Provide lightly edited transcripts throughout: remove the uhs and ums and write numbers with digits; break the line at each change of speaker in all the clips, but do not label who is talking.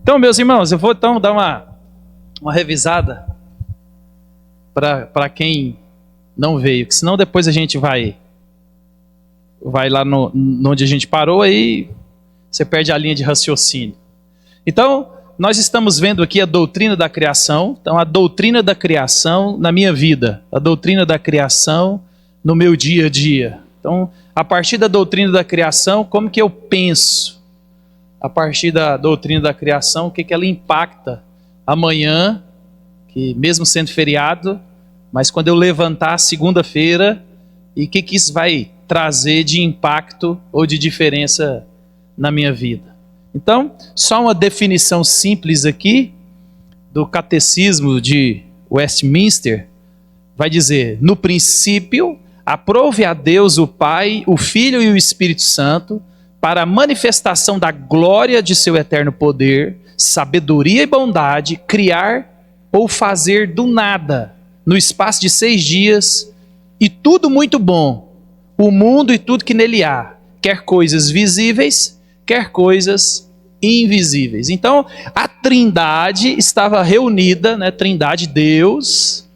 Então, meus irmãos, eu vou então dar uma revisada para quem não veio, que senão depois a gente vai lá no onde a gente parou, aí você perde a linha de raciocínio. Então, nós estamos vendo aqui a doutrina da criação. Então, a doutrina da criação na minha vida, a doutrina da criação no meu dia a dia. Então, a partir da doutrina da criação, como que eu penso? A partir da doutrina da criação, o que ela impacta amanhã, que mesmo sendo feriado, mas quando eu levantar segunda-feira, e o que isso vai trazer de impacto ou de diferença na minha vida. Então, só uma definição simples aqui do Catecismo de Westminster, vai dizer: no princípio, aprove a Deus o Pai, o Filho e o Espírito Santo, para a manifestação da glória de seu eterno poder, sabedoria e bondade, criar ou fazer do nada, no espaço de 6 dias, e tudo muito bom, o mundo e tudo que nele há, quer coisas visíveis, quer coisas invisíveis. Então, a Trindade estava reunida, né, Trindade, Deus,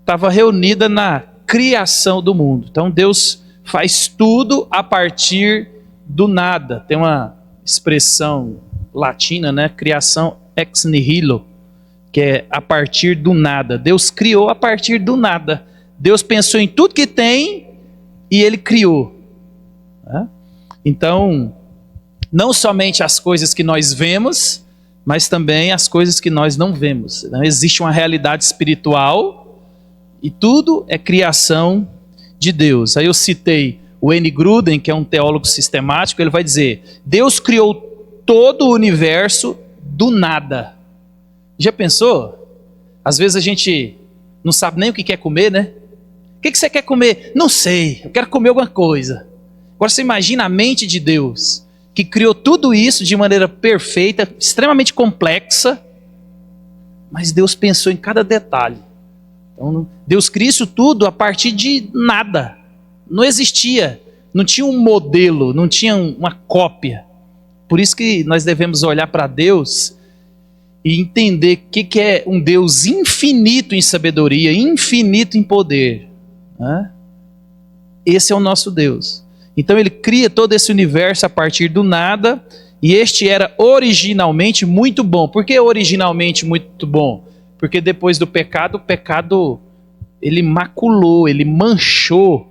estava reunida na criação do mundo. Então, Deus faz tudo a partir do nada. Tem uma expressão latina, né, criação ex nihilo, que é a partir do nada. Deus criou a partir do nada. Deus pensou em tudo que tem e Ele criou. Então, não somente as coisas que nós vemos, mas também as coisas que nós não vemos. Então, existe uma realidade espiritual e tudo é criação de Deus. Aí eu citei o N. Gruden, que é um teólogo sistemático, ele vai dizer: Deus criou todo o universo do nada. Já pensou? Às vezes a gente não sabe nem o que quer comer, né? O que você quer comer? Não sei, eu quero comer alguma coisa. Agora você imagina a mente de Deus, que criou tudo isso de maneira perfeita, extremamente complexa, mas Deus pensou em cada detalhe. Então, Deus criou isso tudo a partir de nada. Não existia, não tinha um modelo, não tinha uma cópia. Por isso que nós devemos olhar para Deus e entender que é um Deus infinito em sabedoria, infinito em poder. Esse é o nosso Deus. Então Ele cria todo esse universo a partir do nada, e este era originalmente muito bom. Por que originalmente muito bom? Porque depois do pecado, o pecado ele maculou, ele manchou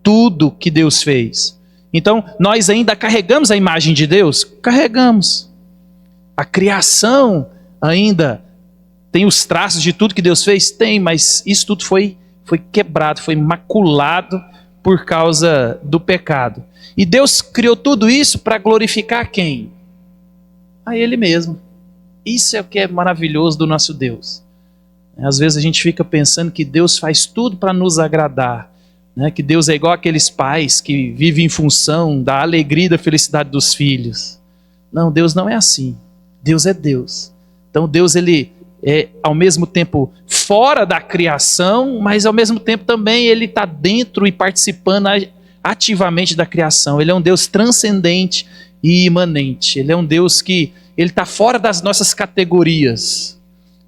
tudo que Deus fez. Então, nós ainda carregamos a imagem de Deus? Carregamos. A criação ainda tem os traços de tudo que Deus fez? Tem, mas isso tudo foi quebrado, foi maculado por causa do pecado. E Deus criou tudo isso para glorificar quem? A Ele mesmo. Isso é o que é maravilhoso do nosso Deus. Às vezes a gente fica pensando que Deus faz tudo para nos agradar, né? Que Deus é igual aqueles pais que vivem em função da alegria e da felicidade dos filhos. Não, Deus não é assim. Deus é Deus. Então Deus, Ele é ao mesmo tempo fora da criação, mas ao mesmo tempo também Ele está dentro e participando ativamente da criação. Ele é um Deus transcendente e imanente. Ele é um Deus que Ele está fora das nossas categorias.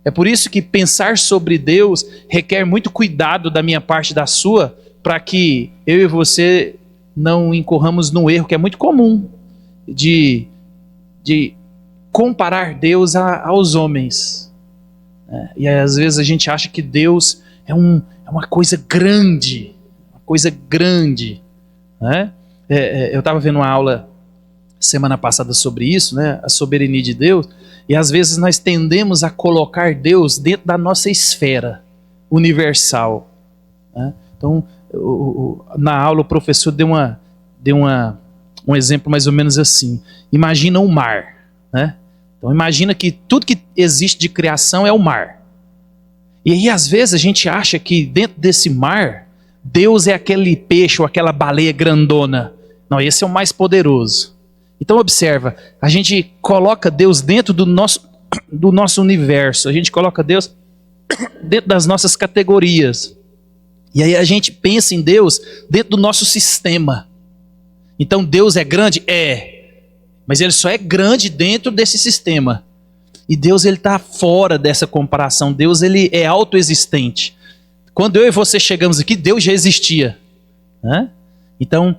É por isso que pensar sobre Deus requer muito cuidado da minha parte e da sua, para que eu e você não incorramos num erro que é muito comum, de comparar Deus aos homens. E às vezes a gente acha que Deus é uma coisa grande, né? Eu estava vendo uma aula semana passada sobre isso, né? A soberania de Deus, e às vezes nós tendemos a colocar Deus dentro da nossa esfera universal, né? Então, na aula o professor deu um exemplo mais ou menos assim: imagina um mar, né? Então imagina que tudo que existe de criação é o mar. E aí às vezes a gente acha que dentro desse mar, Deus é aquele peixe ou aquela baleia grandona. Não, esse é o mais poderoso. Então observa, a gente coloca Deus dentro do nosso universo, a gente coloca Deus dentro das nossas categorias. E aí a gente pensa em Deus dentro do nosso sistema. Então Deus é grande? É. Mas Ele só é grande dentro desse sistema. E Deus, ele está fora dessa comparação. Deus, ele é autoexistente. Quando eu e você chegamos aqui, Deus já existia, né? Então,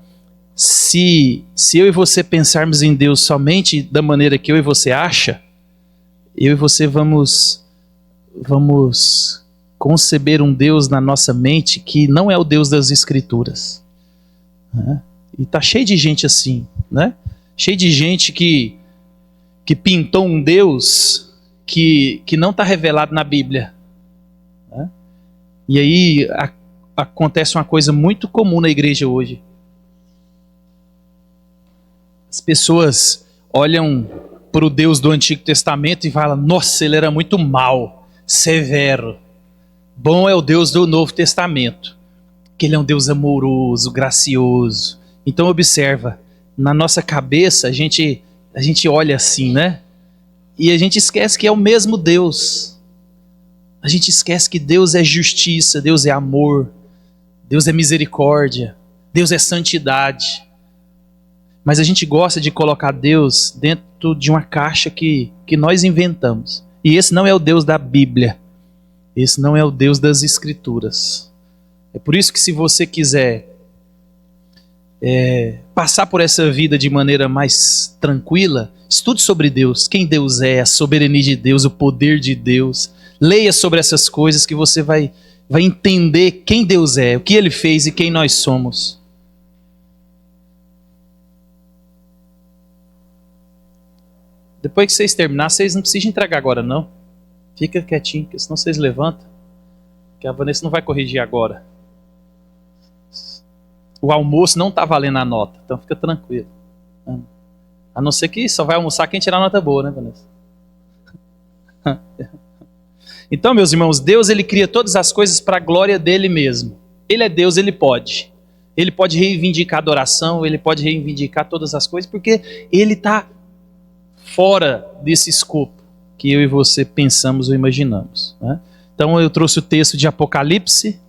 se eu e você pensarmos em Deus somente da maneira que eu e você acha, eu e você vamos conceber um Deus na nossa mente que não é o Deus das Escrituras, né? E está cheio de gente assim, né? Cheio de gente que pintou um Deus que não está revelado na Bíblia, né? E aí acontece uma coisa muito comum na igreja hoje. As pessoas olham para o Deus do Antigo Testamento e falam: nossa, ele era muito mau, severo. Bom é o Deus do Novo Testamento, que ele é um Deus amoroso, gracioso. Então observa, na nossa cabeça a gente olha assim, né? E a gente esquece que é o mesmo Deus. A gente esquece que Deus é justiça, Deus é amor, Deus é misericórdia, Deus é santidade. Mas a gente gosta de colocar Deus dentro de uma caixa que nós inventamos. E esse não é o Deus da Bíblia. Esse não é o Deus das Escrituras. É por isso que, se você quiser passar por essa vida de maneira mais tranquila, estude sobre Deus, quem Deus é, a soberania de Deus, o poder de Deus. Leia sobre essas coisas que você vai entender quem Deus é, o que Ele fez e quem nós somos. Depois que vocês terminarem, vocês não precisam entregar agora não. Fica quietinho, porque senão vocês levantam, que a Vanessa não vai corrigir agora. O almoço não está valendo a nota, então fica tranquilo. A não ser que só vai almoçar quem tirar a nota boa, né, Vanessa? Então, meus irmãos, Deus, ele cria todas as coisas para a glória dele mesmo. Ele é Deus, ele pode. Ele pode reivindicar a adoração, ele pode reivindicar todas as coisas, porque ele está fora desse escopo que eu e você pensamos ou imaginamos, né? Então eu trouxe o texto de Apocalipse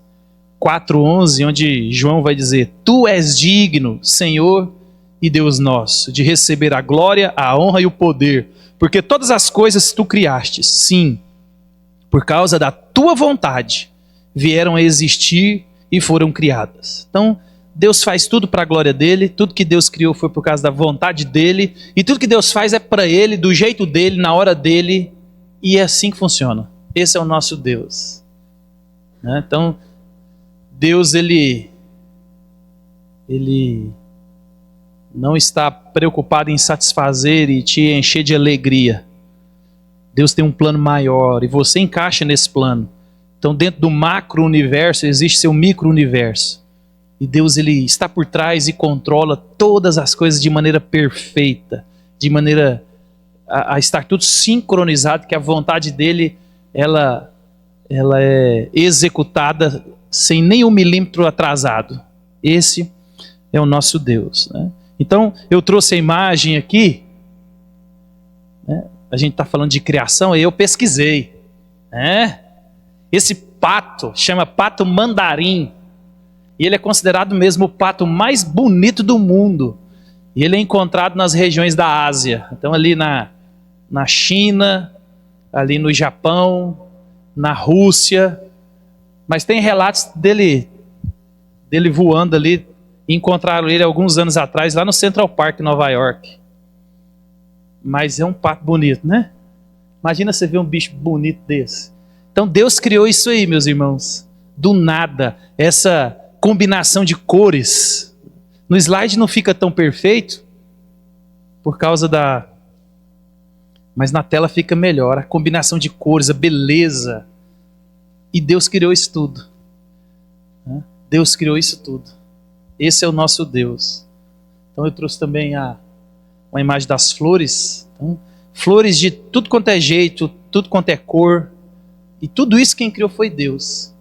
4:11, onde João vai dizer: Tu és digno, Senhor e Deus nosso, de receber a glória, a honra e o poder, porque todas as coisas tu criastes, sim, por causa da tua vontade, vieram a existir e foram criadas. Então, Deus faz tudo para a glória dele, tudo que Deus criou foi por causa da vontade dele, e tudo que Deus faz é para ele, do jeito dele, na hora dele, e é assim que funciona. Esse é o nosso Deus, né? Então, Deus, ele não está preocupado em satisfazer e te encher de alegria. Deus tem um plano maior, e você encaixa nesse plano. Então, dentro do macro-universo, existe seu micro-universo. E Deus, ele está por trás e controla todas as coisas de maneira perfeita, de maneira a estar tudo sincronizado, que a vontade dele, ela é executada sem nenhum milímetro atrasado. Esse é o nosso Deus, né? Então, eu trouxe a imagem aqui, né? A gente está falando de criação, aí eu pesquisei, né? Esse pato chama pato mandarim. E ele é considerado mesmo o pato mais bonito do mundo. E ele é encontrado nas regiões da Ásia. Então ali na China, ali no Japão, na Rússia. Mas tem relatos dele voando ali. Encontraram ele alguns anos atrás lá no Central Park, em Nova York. Mas é um pato bonito, né? Imagina você ver um bicho bonito desse. Então Deus criou isso aí, meus irmãos. Do nada. Essa combinação de cores. No slide não fica tão perfeito por causa mas na tela fica melhor. A combinação de cores, a beleza. E Deus criou isso tudo. Deus criou isso tudo. Esse é o nosso Deus. Então eu trouxe também uma imagem das flores. Então, flores de tudo quanto é jeito, tudo quanto é cor. E tudo isso quem criou foi Deus.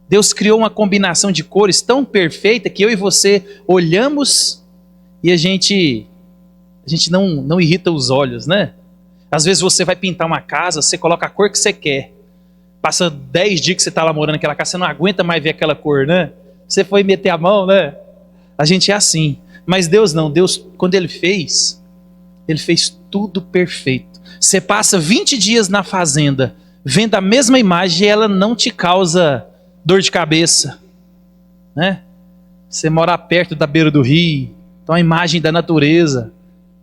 Deus criou uma combinação de cores tão perfeita que eu e você olhamos e a gente não irrita os olhos, né? Às vezes você vai pintar uma casa, você coloca a cor que você quer. Passa 10 dias que você está lá morando naquela casa, você não aguenta mais ver aquela cor, né? Você foi meter a mão, né? A gente é assim. Mas Deus não. Deus, quando Ele fez tudo perfeito. Você passa 20 dias na fazenda, vendo a mesma imagem e ela não te causa dor de cabeça, né? Você mora perto da beira do rio, então a imagem da natureza,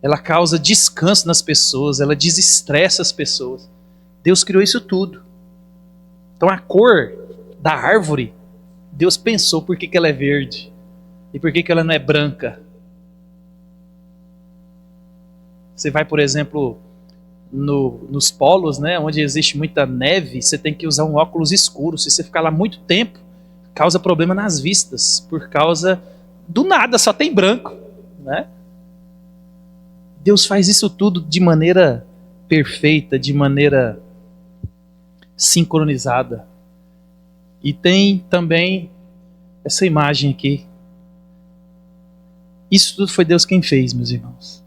ela causa descanso nas pessoas, ela desestressa as pessoas. Deus criou isso tudo. Então a cor da árvore, Deus pensou por que ela é verde e por que ela não é branca. Você vai, por exemplo, nos polos, né, onde existe muita neve, você tem que usar um óculos escuro. Se você ficar lá muito tempo, causa problema nas vistas, por causa do nada, só tem branco, né? Deus faz isso tudo de maneira perfeita, de maneira sincronizada. E tem também essa imagem aqui. Isso tudo foi Deus quem fez, meus irmãos.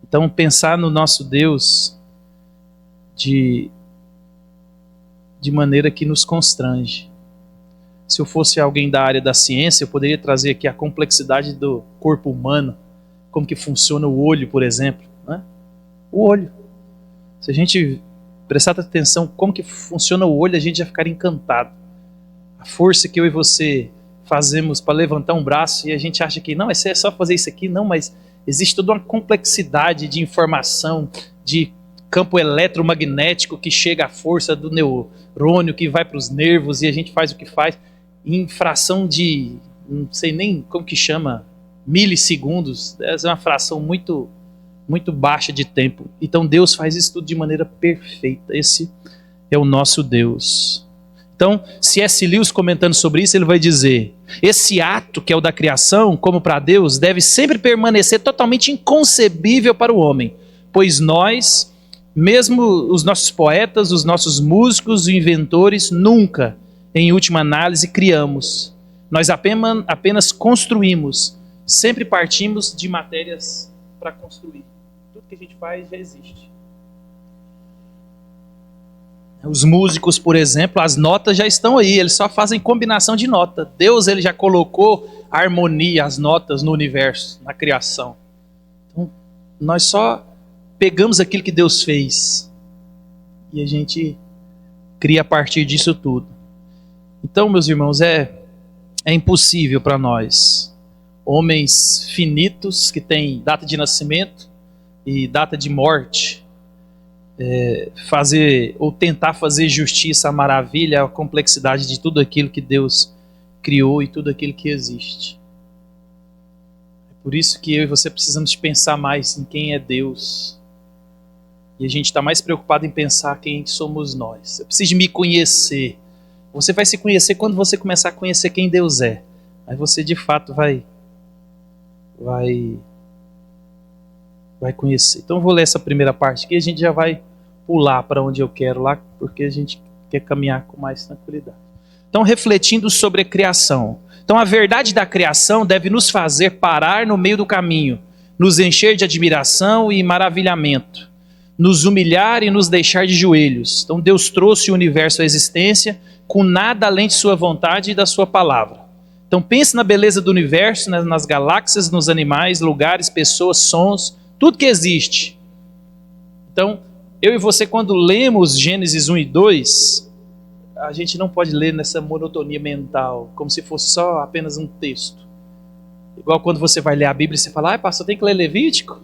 Então, pensar no nosso Deus de maneira que nos constrange. Se eu fosse alguém da área da ciência, eu poderia trazer aqui a complexidade do corpo humano, como que funciona o olho, por exemplo, né? O olho. Se a gente prestar atenção como que funciona o olho, a gente já ficaria encantado. A força que eu e você fazemos para levantar um braço e a gente acha que não, é só fazer isso aqui, não, mas existe toda uma complexidade de informação, de campo eletromagnético que chega à força do neurônio, que vai para os nervos e a gente faz o que faz em fração de, não sei nem como que chama, milissegundos. Essa é uma fração muito, muito baixa de tempo. Então Deus faz isso tudo de maneira perfeita. Esse é o nosso Deus. Então, C.S. Lewis comentando sobre isso, ele vai dizer: esse ato que é o da criação, como para Deus, deve sempre permanecer totalmente inconcebível para o homem, pois nós, mesmo os nossos poetas, os nossos músicos, os inventores, nunca, em última análise, criamos. Nós apenas construímos. Sempre partimos de matérias para construir. Tudo que a gente faz já existe. Os músicos, por exemplo, as notas já estão aí, eles só fazem combinação de nota. Deus, ele já colocou a harmonia, as notas no universo, na criação. Então, nós só pegamos aquilo que Deus fez e a gente cria a partir disso tudo. Então, meus irmãos, é impossível para nós, homens finitos que têm data de nascimento e data de morte, fazer ou tentar fazer justiça à maravilha, à complexidade de tudo aquilo que Deus criou e tudo aquilo que existe. É por isso que eu e você precisamos de pensar mais em quem é Deus. E a gente está mais preocupado em pensar quem somos nós. Eu preciso de me conhecer. Você vai se conhecer quando você começar a conhecer quem Deus é. Aí você de fato vai conhecer. Então eu vou ler essa primeira parte aqui e a gente já vai pular para onde eu quero lá, porque a gente quer caminhar com mais tranquilidade. Então, refletindo sobre a criação. Então, a verdade da criação deve nos fazer parar no meio do caminho, nos encher de admiração e maravilhamento, nos humilhar e nos deixar de joelhos. Então, Deus trouxe o universo à existência com nada além de sua vontade e da sua palavra. Então, pense na beleza do universo, nas galáxias, nos animais, lugares, pessoas, sons, tudo que existe. Então, eu e você, quando lemos Gênesis 1 e 2, a gente não pode ler nessa monotonia mental, como se fosse só apenas um texto. Igual quando você vai ler a Bíblia e você fala: pastor, tem que ler Levítico?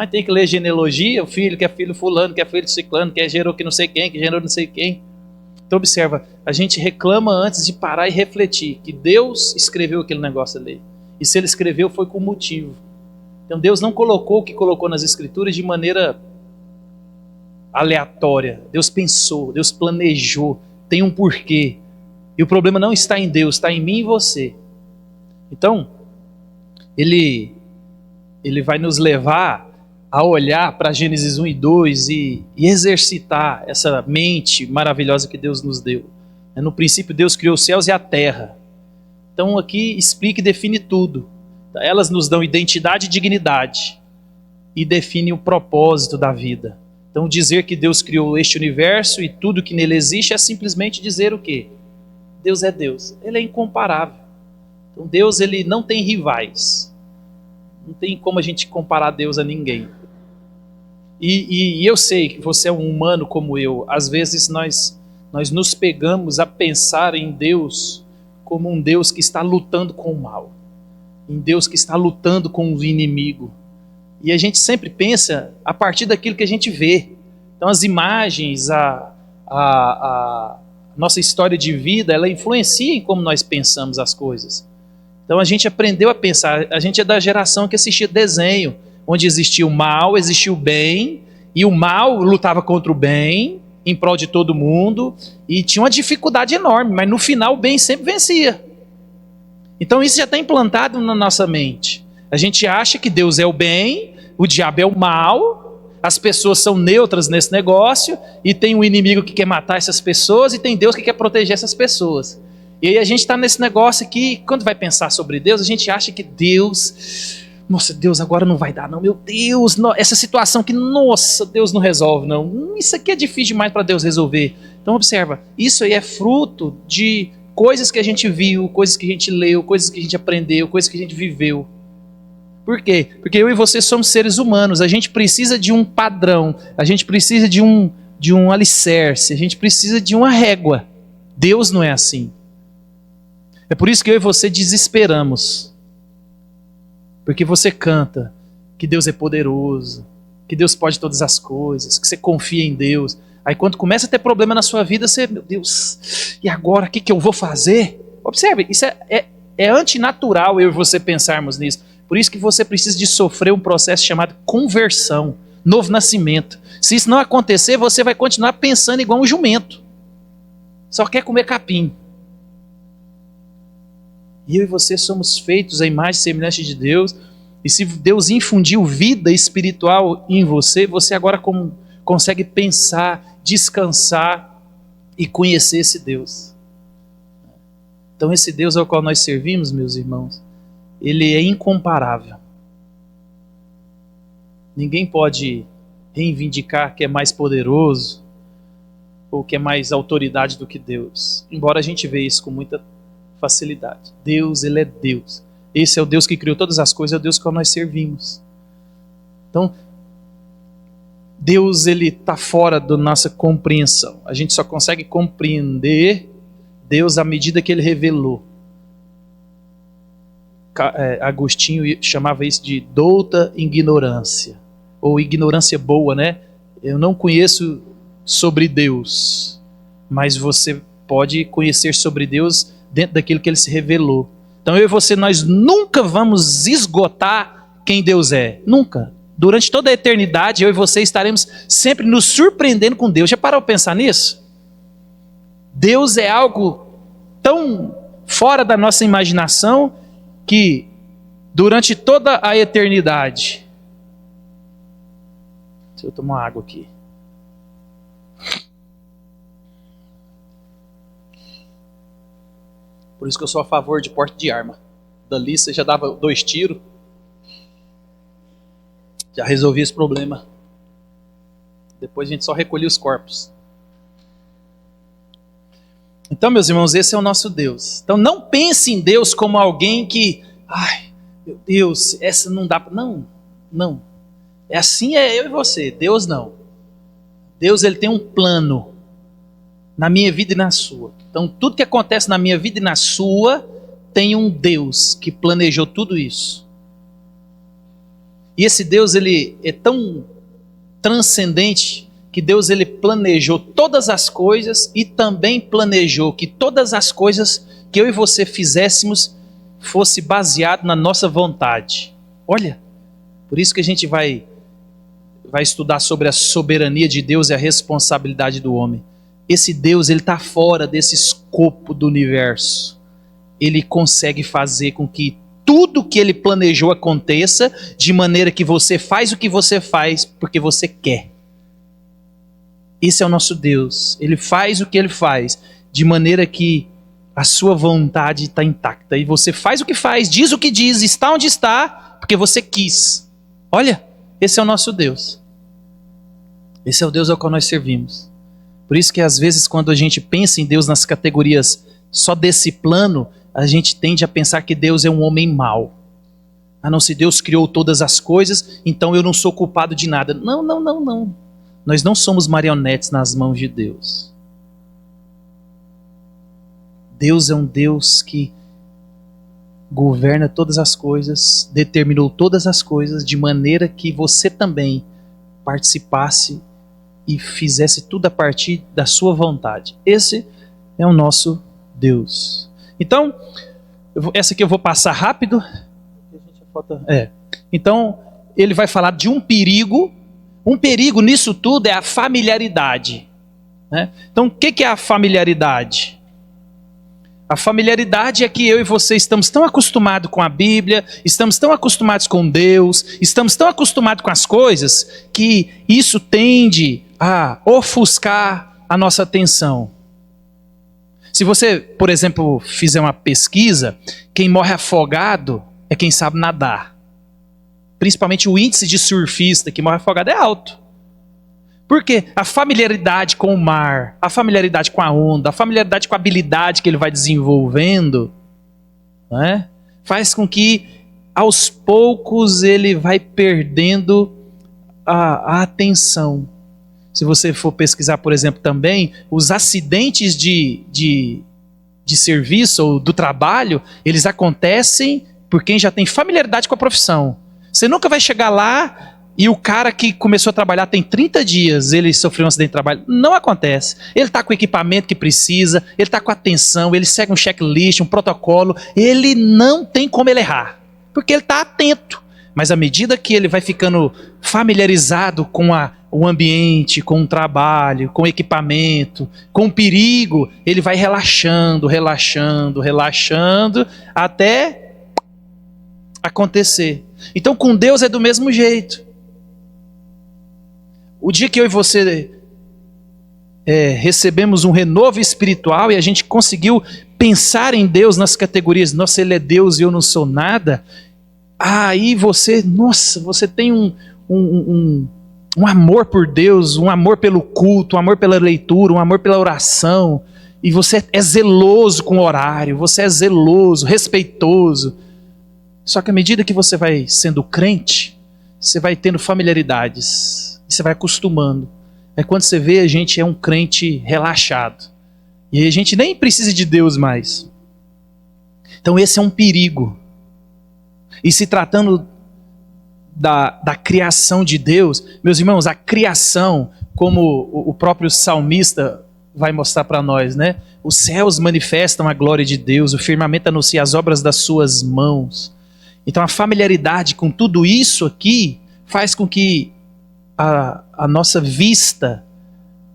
Tem que ler genealogia, o filho que é filho fulano, que é filho de ciclano, que gerou que não sei quem, que gerou não sei quem. Então observa, a gente reclama antes de parar e refletir que Deus escreveu aquele negócio ali. E se ele escreveu foi com motivo. Então Deus não colocou o que colocou nas escrituras de maneira aleatória. Deus pensou, Deus planejou, tem um porquê. E o problema não está em Deus, está em mim e você. Então, ele vai nos levar a olhar para Gênesis 1 e 2 e exercitar essa mente maravilhosa que Deus nos deu. No princípio, Deus criou os céus e a terra. Então, aqui explica e define tudo. Elas nos dão identidade e dignidade e definem o propósito da vida. Então, dizer que Deus criou este universo e tudo que nele existe é simplesmente dizer o quê? Deus é Deus. Ele é incomparável. Então, Deus, ele não tem rivais. Não tem como a gente comparar Deus a ninguém. E eu sei que você é um humano como eu. Às vezes nós nos pegamos a pensar em Deus como um Deus que está lutando com o mal, em Deus que está lutando com o inimigo. E a gente sempre pensa a partir daquilo que a gente vê. Então as imagens, a nossa história de vida, ela influencia em como nós pensamos as coisas. Então a gente aprendeu a pensar, a gente é da geração que assistia desenho, onde existia o mal, existia o bem, e o mal lutava contra o bem, em prol de todo mundo, e tinha uma dificuldade enorme, mas no final o bem sempre vencia. Então isso já está implantado na nossa mente. A gente acha que Deus é o bem, o diabo é o mal, as pessoas são neutras nesse negócio, e tem um inimigo que quer matar essas pessoas, e tem Deus que quer proteger essas pessoas. E aí a gente está nesse negócio aqui, quando vai pensar sobre Deus, a gente acha que Deus... Nossa, Deus agora não vai dar não, meu Deus, essa situação que, nossa, Deus não resolve não. Isso aqui é difícil demais para Deus resolver. Então observa, isso aí é fruto de coisas que a gente viu, coisas que a gente leu, coisas que a gente aprendeu, coisas que a gente viveu. Por quê? Porque eu e você somos seres humanos, a gente precisa de um padrão, a gente precisa de um alicerce, a gente precisa de uma régua. Deus não é assim. É por isso que eu e você desesperamos. Porque você canta que Deus é poderoso, que Deus pode todas as coisas, que você confia em Deus. Aí quando começa a ter problema na sua vida, você, meu Deus, e agora o que eu vou fazer? Observe, isso é antinatural eu e você pensarmos nisso. Por isso que você precisa de sofrer um processo chamado conversão, novo nascimento. Se isso não acontecer, você vai continuar pensando igual um jumento. Só quer comer capim. E eu e você somos feitos à imagem e semelhança de Deus. E se Deus infundiu vida espiritual em você, você agora consegue pensar, descansar e conhecer esse Deus. Então esse Deus ao qual nós servimos, meus irmãos, ele é incomparável. Ninguém pode reivindicar que é mais poderoso ou que é mais autoridade do que Deus. Embora a gente veja isso com muita facilidade. Deus, ele é Deus. Esse é o Deus que criou todas as coisas, é o Deus que nós servimos. Então, Deus, ele está fora da nossa compreensão. A gente só consegue compreender Deus à medida que ele revelou. Agostinho chamava isso de douta ignorância, ou ignorância boa, né? Eu não conheço sobre Deus, mas você pode conhecer sobre Deus dentro daquilo que ele se revelou. Então eu e você, nós nunca vamos esgotar quem Deus é. Nunca. Durante toda a eternidade, eu e você estaremos sempre nos surpreendendo com Deus. Já parou para pensar nisso? Deus é algo tão fora da nossa imaginação que durante toda a eternidade... Deixa eu tomar água aqui. Por isso que eu sou a favor de porte de arma. Dali você já dava 2 tiros. Já resolvia esse problema. Depois a gente só recolhia os corpos. Então, meus irmãos, esse é o nosso Deus. Então não pense em Deus como alguém que... Ai, meu Deus, essa não dá para... Não, não. É assim, é eu e você. Deus não. Deus, ele tem um plano na minha vida e na sua. Então tudo que acontece na minha vida e na sua, tem um Deus que planejou tudo isso. E esse Deus, ele é tão transcendente que Deus, ele planejou todas as coisas e também planejou que todas as coisas que eu e você fizéssemos fosse baseado na nossa vontade. Olha, por isso que a gente vai estudar sobre a soberania de Deus e a responsabilidade do homem. Esse Deus, ele está fora desse escopo do universo. Ele consegue fazer com que tudo que ele planejou aconteça de maneira que você faz o que você faz porque você quer. Esse é o nosso Deus. Ele faz o que ele faz de maneira que a sua vontade está intacta. E você faz o que faz, diz o que diz, está onde está, porque você quis. Olha, esse é o nosso Deus. Esse é o Deus ao qual nós servimos. Por isso que às vezes quando a gente pensa em Deus nas categorias só desse plano, a gente tende a pensar que Deus é um homem mau. Ah, não, se Deus criou todas as coisas, então eu não sou culpado de nada. Não, não, não, não. Nós não somos marionetes nas mãos de Deus. Deus é um Deus que governa todas as coisas, determinou todas as coisas, de maneira que você também participasse e fizesse tudo a partir da sua vontade. Esse é o nosso Deus. Então, essa aqui eu vou passar rápido. Então, ele vai falar de um perigo. Um perigo nisso tudo é a familiaridade, né? Então, o que é a familiaridade? A familiaridade é que eu e você estamos tão acostumados com a Bíblia, estamos tão acostumados com Deus, estamos tão acostumados com as coisas, que isso tende a ofuscar a nossa atenção. Se você, por exemplo, fizer uma pesquisa, quem morre afogado é quem sabe nadar. Principalmente o índice de surfista que morre afogado é alto. Porque a familiaridade com o mar, a familiaridade com a onda, a familiaridade com a habilidade que ele vai desenvolvendo, né, faz com que aos poucos ele vai perdendo a atenção. Se você for pesquisar, por exemplo, também, os acidentes de serviço ou do trabalho, eles acontecem por quem já tem familiaridade com a profissão. Você nunca vai chegar lá e o cara que começou a trabalhar tem 30 dias, ele sofreu um acidente de trabalho. Não acontece. Ele está com o equipamento que precisa, ele está com atenção, ele segue um checklist, um protocolo. Ele não tem como ele errar, porque ele está atento. Mas à medida que ele vai ficando familiarizado com o ambiente, com o trabalho, com o equipamento, com o perigo, ele vai relaxando, relaxando, relaxando, até acontecer. Então com Deus é do mesmo jeito. O dia que eu e você recebemos um renovo espiritual e a gente conseguiu pensar em Deus nas categorias, nossa, Ele é Deus e eu não sou nada, aí você, nossa, você tem um amor por Deus, um amor pelo culto, um amor pela leitura, um amor pela oração, e você é zeloso com o horário, você é zeloso, respeitoso. Só que à medida que você vai sendo crente, você vai tendo familiaridades, e você vai acostumando. Aí quando você vê, a gente é um crente relaxado. E aí a gente nem precisa de Deus mais. Então esse é um perigo. E se tratando da criação de Deus, meus irmãos, a criação, como o próprio salmista vai mostrar para nós, né? Os céus manifestam a glória de Deus, o firmamento anuncia as obras das suas mãos. Então a familiaridade com tudo isso aqui faz com que a nossa vista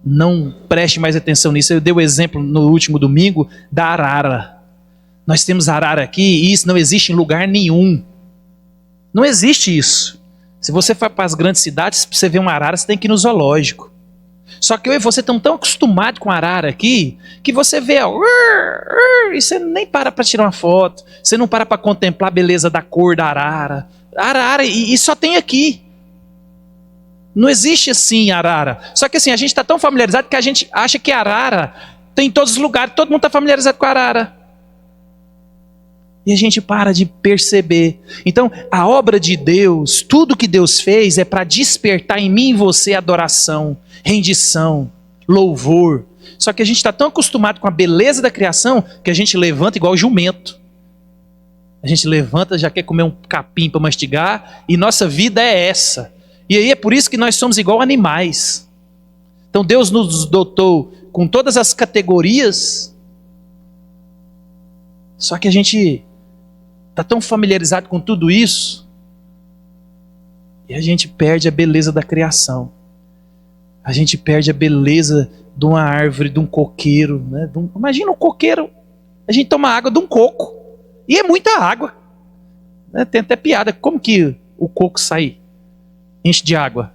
não preste mais atenção nisso. Eu dei o exemplo no último domingo da arara. Nós temos arara aqui e isso não existe em lugar nenhum. Não existe isso. Se você for para as grandes cidades, para você ver uma arara, você tem que ir no zoológico. Só que eu e você estamos tão acostumados com a arara aqui, que você vê, e você nem para tirar uma foto, você não para contemplar a beleza da cor da arara. Arara, e só tem aqui. Não existe assim arara. Só que assim, a gente está tão familiarizado que a gente acha que a arara tem em todos os lugares, todo mundo está familiarizado com a arara. E a gente para de perceber. Então, a obra de Deus, tudo que Deus fez é para despertar em mim e você adoração, rendição, louvor. Só que a gente está tão acostumado com a beleza da criação que a gente levanta igual jumento. A gente levanta, já quer comer um capim para mastigar, e nossa vida é essa. E aí é por isso que nós somos igual animais. Então Deus nos dotou com todas as categorias, só que a gente está tão familiarizado com tudo isso, e a gente perde a beleza da criação. A gente perde a beleza de uma árvore, de um coqueiro, né? Imagina um coqueiro, a gente toma água de um coco, e é muita água, né? Tem até piada, como que o coco sai, enche de água?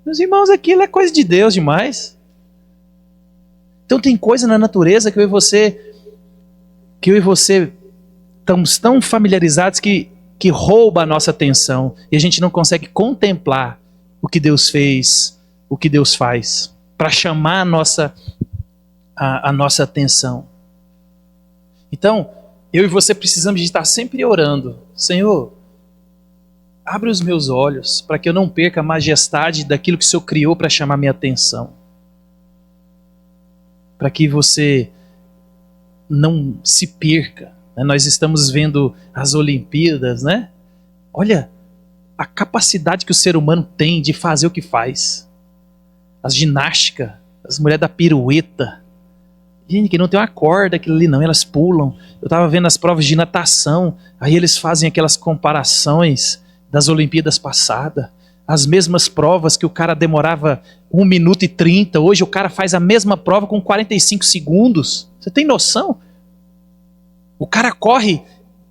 Meus irmãos, aquilo é coisa de Deus demais. Então tem coisa na natureza que eu e você estamos tão familiarizados que rouba a nossa atenção, e a gente não consegue contemplar o que Deus fez, o que Deus faz, para chamar a nossa atenção. Então, eu e você precisamos de estar sempre orando. Senhor, Abre os meus olhos para que eu não perca a majestade daquilo que o Senhor criou para chamar minha atenção. Para que você não se perca. Nós estamos vendo as Olimpíadas, né? Olha a capacidade que o ser humano tem de fazer o que faz. As ginásticas, as mulheres da pirueta. Gente, que não tem uma corda aquilo ali não, elas pulam. Eu estava vendo as provas de natação, aí eles fazem aquelas comparações das Olimpíadas passadas. As mesmas provas que o cara demorava 1 minuto e 30, hoje o cara faz a mesma prova com 45 segundos. Você tem noção? O cara corre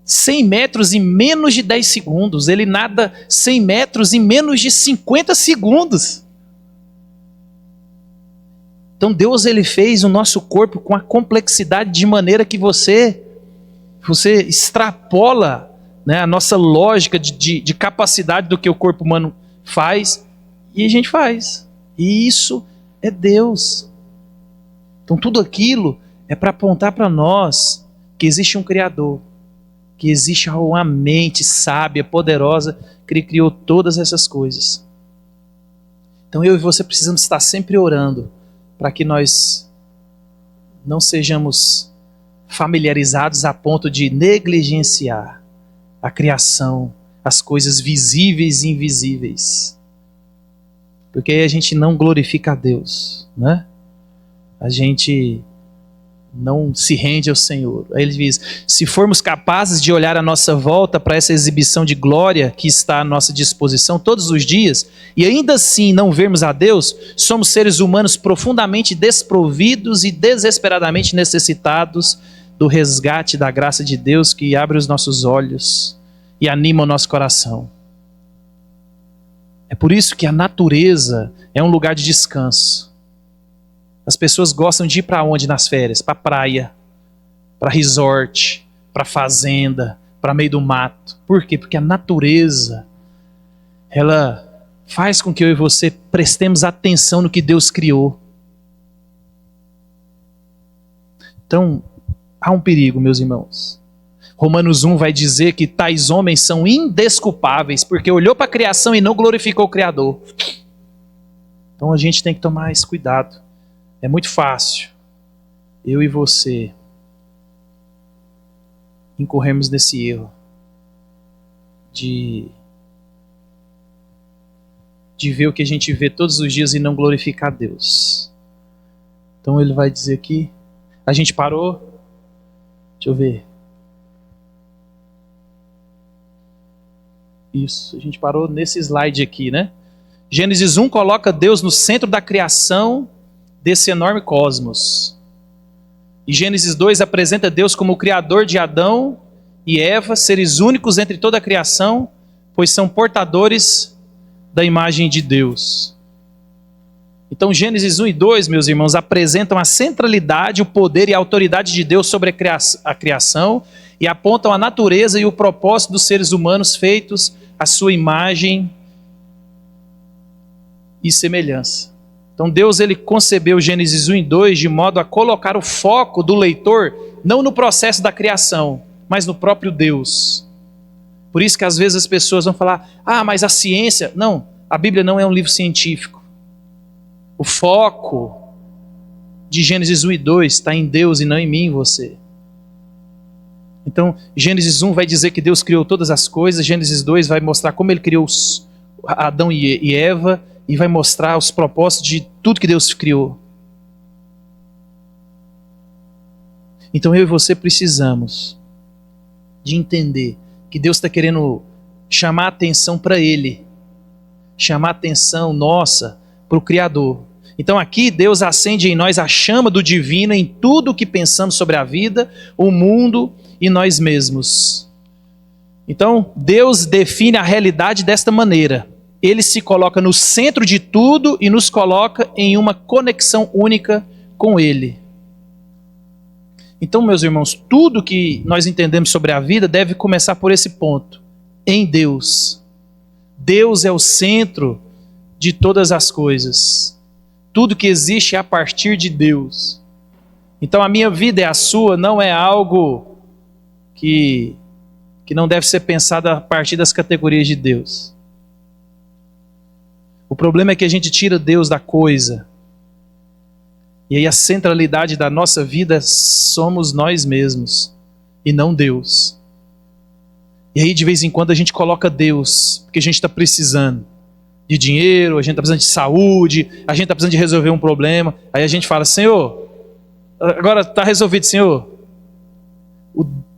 100 metros em menos de 10 segundos, ele nada 100 metros em menos de 50 segundos. Então Deus ele fez o nosso corpo com a complexidade de maneira que você extrapola, né, a nossa lógica de capacidade do que o corpo humano faz, e a gente faz. E isso é Deus. Então tudo aquilo é para apontar para nós que existe um Criador, que existe uma mente sábia, poderosa, que Ele criou todas essas coisas. Então eu e você precisamos estar sempre orando para que nós não sejamos familiarizados a ponto de negligenciar a criação, as coisas visíveis e invisíveis. Porque aí a gente não glorifica a Deus, né? A gente não se rende ao Senhor. Aí ele diz, se formos capazes de olhar à nossa volta para essa exibição de glória que está à nossa disposição todos os dias, e ainda assim não vermos a Deus, somos seres humanos profundamente desprovidos e desesperadamente necessitados do resgate da graça de Deus que abre os nossos olhos e anima o nosso coração. É por isso que a natureza é um lugar de descanso. As pessoas gostam de ir para onde nas férias? Para praia, para resort, para fazenda, para meio do mato. Por quê? Porque a natureza, ela faz com que eu e você prestemos atenção no que Deus criou. Então, há um perigo, meus irmãos. Romanos 1 vai dizer que tais homens são indesculpáveis, porque olhou para a criação e não glorificou o Criador. Então a gente tem que tomar esse cuidado. É muito fácil eu e você incorremos nesse erro de ver o que a gente vê todos os dias e não glorificar Deus. Então ele vai dizer aqui, a gente parou, deixa eu ver. Isso, a gente parou nesse slide aqui, né? Gênesis 1 coloca Deus no centro da criação desse enorme cosmos. E Gênesis 2 apresenta Deus como o criador de Adão e Eva, seres únicos entre toda a criação, pois são portadores da imagem de Deus. Então Gênesis 1 e 2, meus irmãos, apresentam a centralidade, o poder e a autoridade de Deus sobre a criação e apontam a natureza e o propósito dos seres humanos feitos à sua imagem e semelhança. Então Deus ele concebeu Gênesis 1 e 2 de modo a colocar o foco do leitor não no processo da criação, mas no próprio Deus. Por isso que às vezes as pessoas vão falar, mas a ciência... Não, a Bíblia não é um livro científico. O foco de Gênesis 1 e 2 está em Deus e não em mim e você. Então Gênesis 1 vai dizer que Deus criou todas as coisas, Gênesis 2 vai mostrar como ele criou Adão e Eva, e vai mostrar os propósitos de tudo que Deus criou. Então eu e você precisamos de entender que Deus está querendo chamar a atenção para Ele, chamar a atenção nossa para o Criador. Então aqui Deus acende em nós a chama do divino em tudo o que pensamos sobre a vida, o mundo e nós mesmos. Então Deus define a realidade desta maneira. Ele se coloca no centro de tudo e nos coloca em uma conexão única com Ele. Então, meus irmãos, tudo que nós entendemos sobre a vida deve começar por esse ponto, em Deus. Deus é o centro de todas as coisas. Tudo que existe é a partir de Deus. Então, a minha vida e a sua não é algo que que não deve ser pensada a partir das categorias de Deus. O problema é que a gente tira Deus da coisa. E aí a centralidade da nossa vida somos nós mesmos e não Deus. E aí de vez em quando a gente coloca Deus, porque a gente está precisando de dinheiro, a gente está precisando de saúde, a gente está precisando de resolver um problema. Aí a gente fala, Senhor, agora está resolvido, Senhor.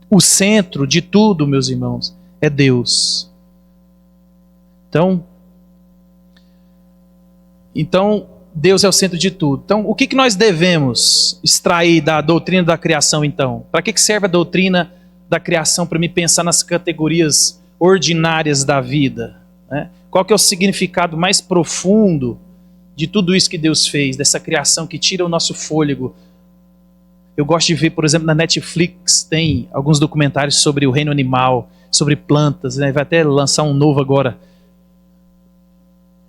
O centro de tudo, meus irmãos, é Deus. Então, Deus é o centro de tudo. Então, o que nós devemos extrair da doutrina da criação, então? Para que serve a doutrina da criação para me pensar nas categorias ordinárias da vida? Né? Qual que é o significado mais profundo de tudo isso que Deus fez, dessa criação que tira o nosso fôlego? Eu gosto de ver, por exemplo, na Netflix, tem alguns documentários sobre o reino animal, sobre plantas, né? Vai até lançar um novo agora.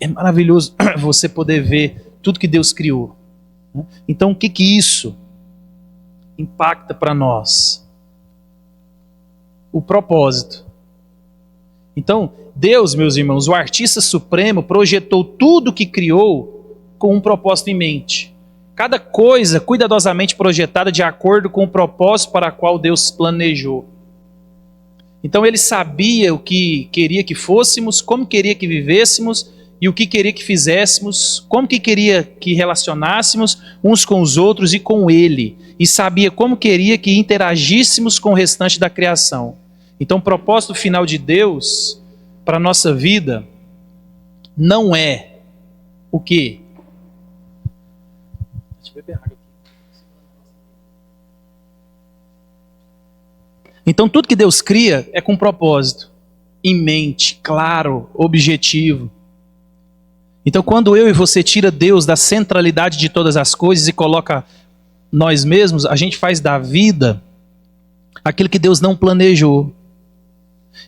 É maravilhoso você poder ver tudo que Deus criou. Então, o que isso impacta para nós? O propósito. Então, Deus, meus irmãos, o artista supremo, projetou tudo que criou com um propósito em mente. Cada coisa cuidadosamente projetada de acordo com o propósito para o qual Deus planejou. Então ele sabia o que queria que fôssemos, como queria que vivêssemos e o que queria que fizéssemos, como que queria que relacionássemos uns com os outros e com ele. E sabia como queria que interagíssemos com o restante da criação. Então o propósito final de Deus para a nossa vida não é o quê? Então tudo que Deus cria é com propósito, em mente, claro, objetivo. Então quando eu e você tira Deus da centralidade de todas as coisas e coloca nós mesmos, a gente faz da vida aquilo que Deus não planejou.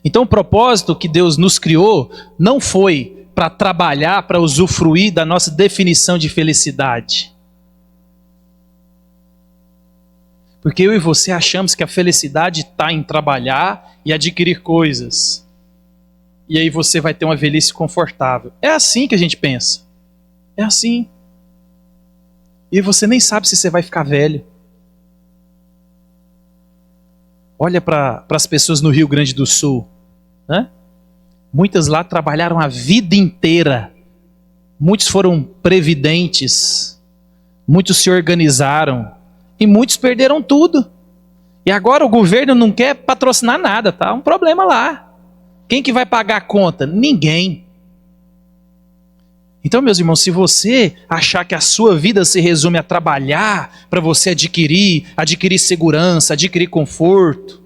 Então o propósito que Deus nos criou não foi para trabalhar, para usufruir da nossa definição de felicidade. Porque eu e você achamos que a felicidade está em trabalhar e adquirir coisas. E aí você vai ter uma velhice confortável. É assim que a gente pensa. É assim. E você nem sabe se você vai ficar velho. Olha para as pessoas no Rio Grande do Sul. Né? Muitas lá trabalharam a vida inteira. Muitos foram previdentes. Muitos se organizaram. E muitos perderam tudo. E agora o governo não quer patrocinar nada, tá? Um problema lá. Quem que vai pagar a conta? Ninguém. Então, meus irmãos, se você achar que a sua vida se resume a trabalhar para você adquirir segurança, adquirir conforto.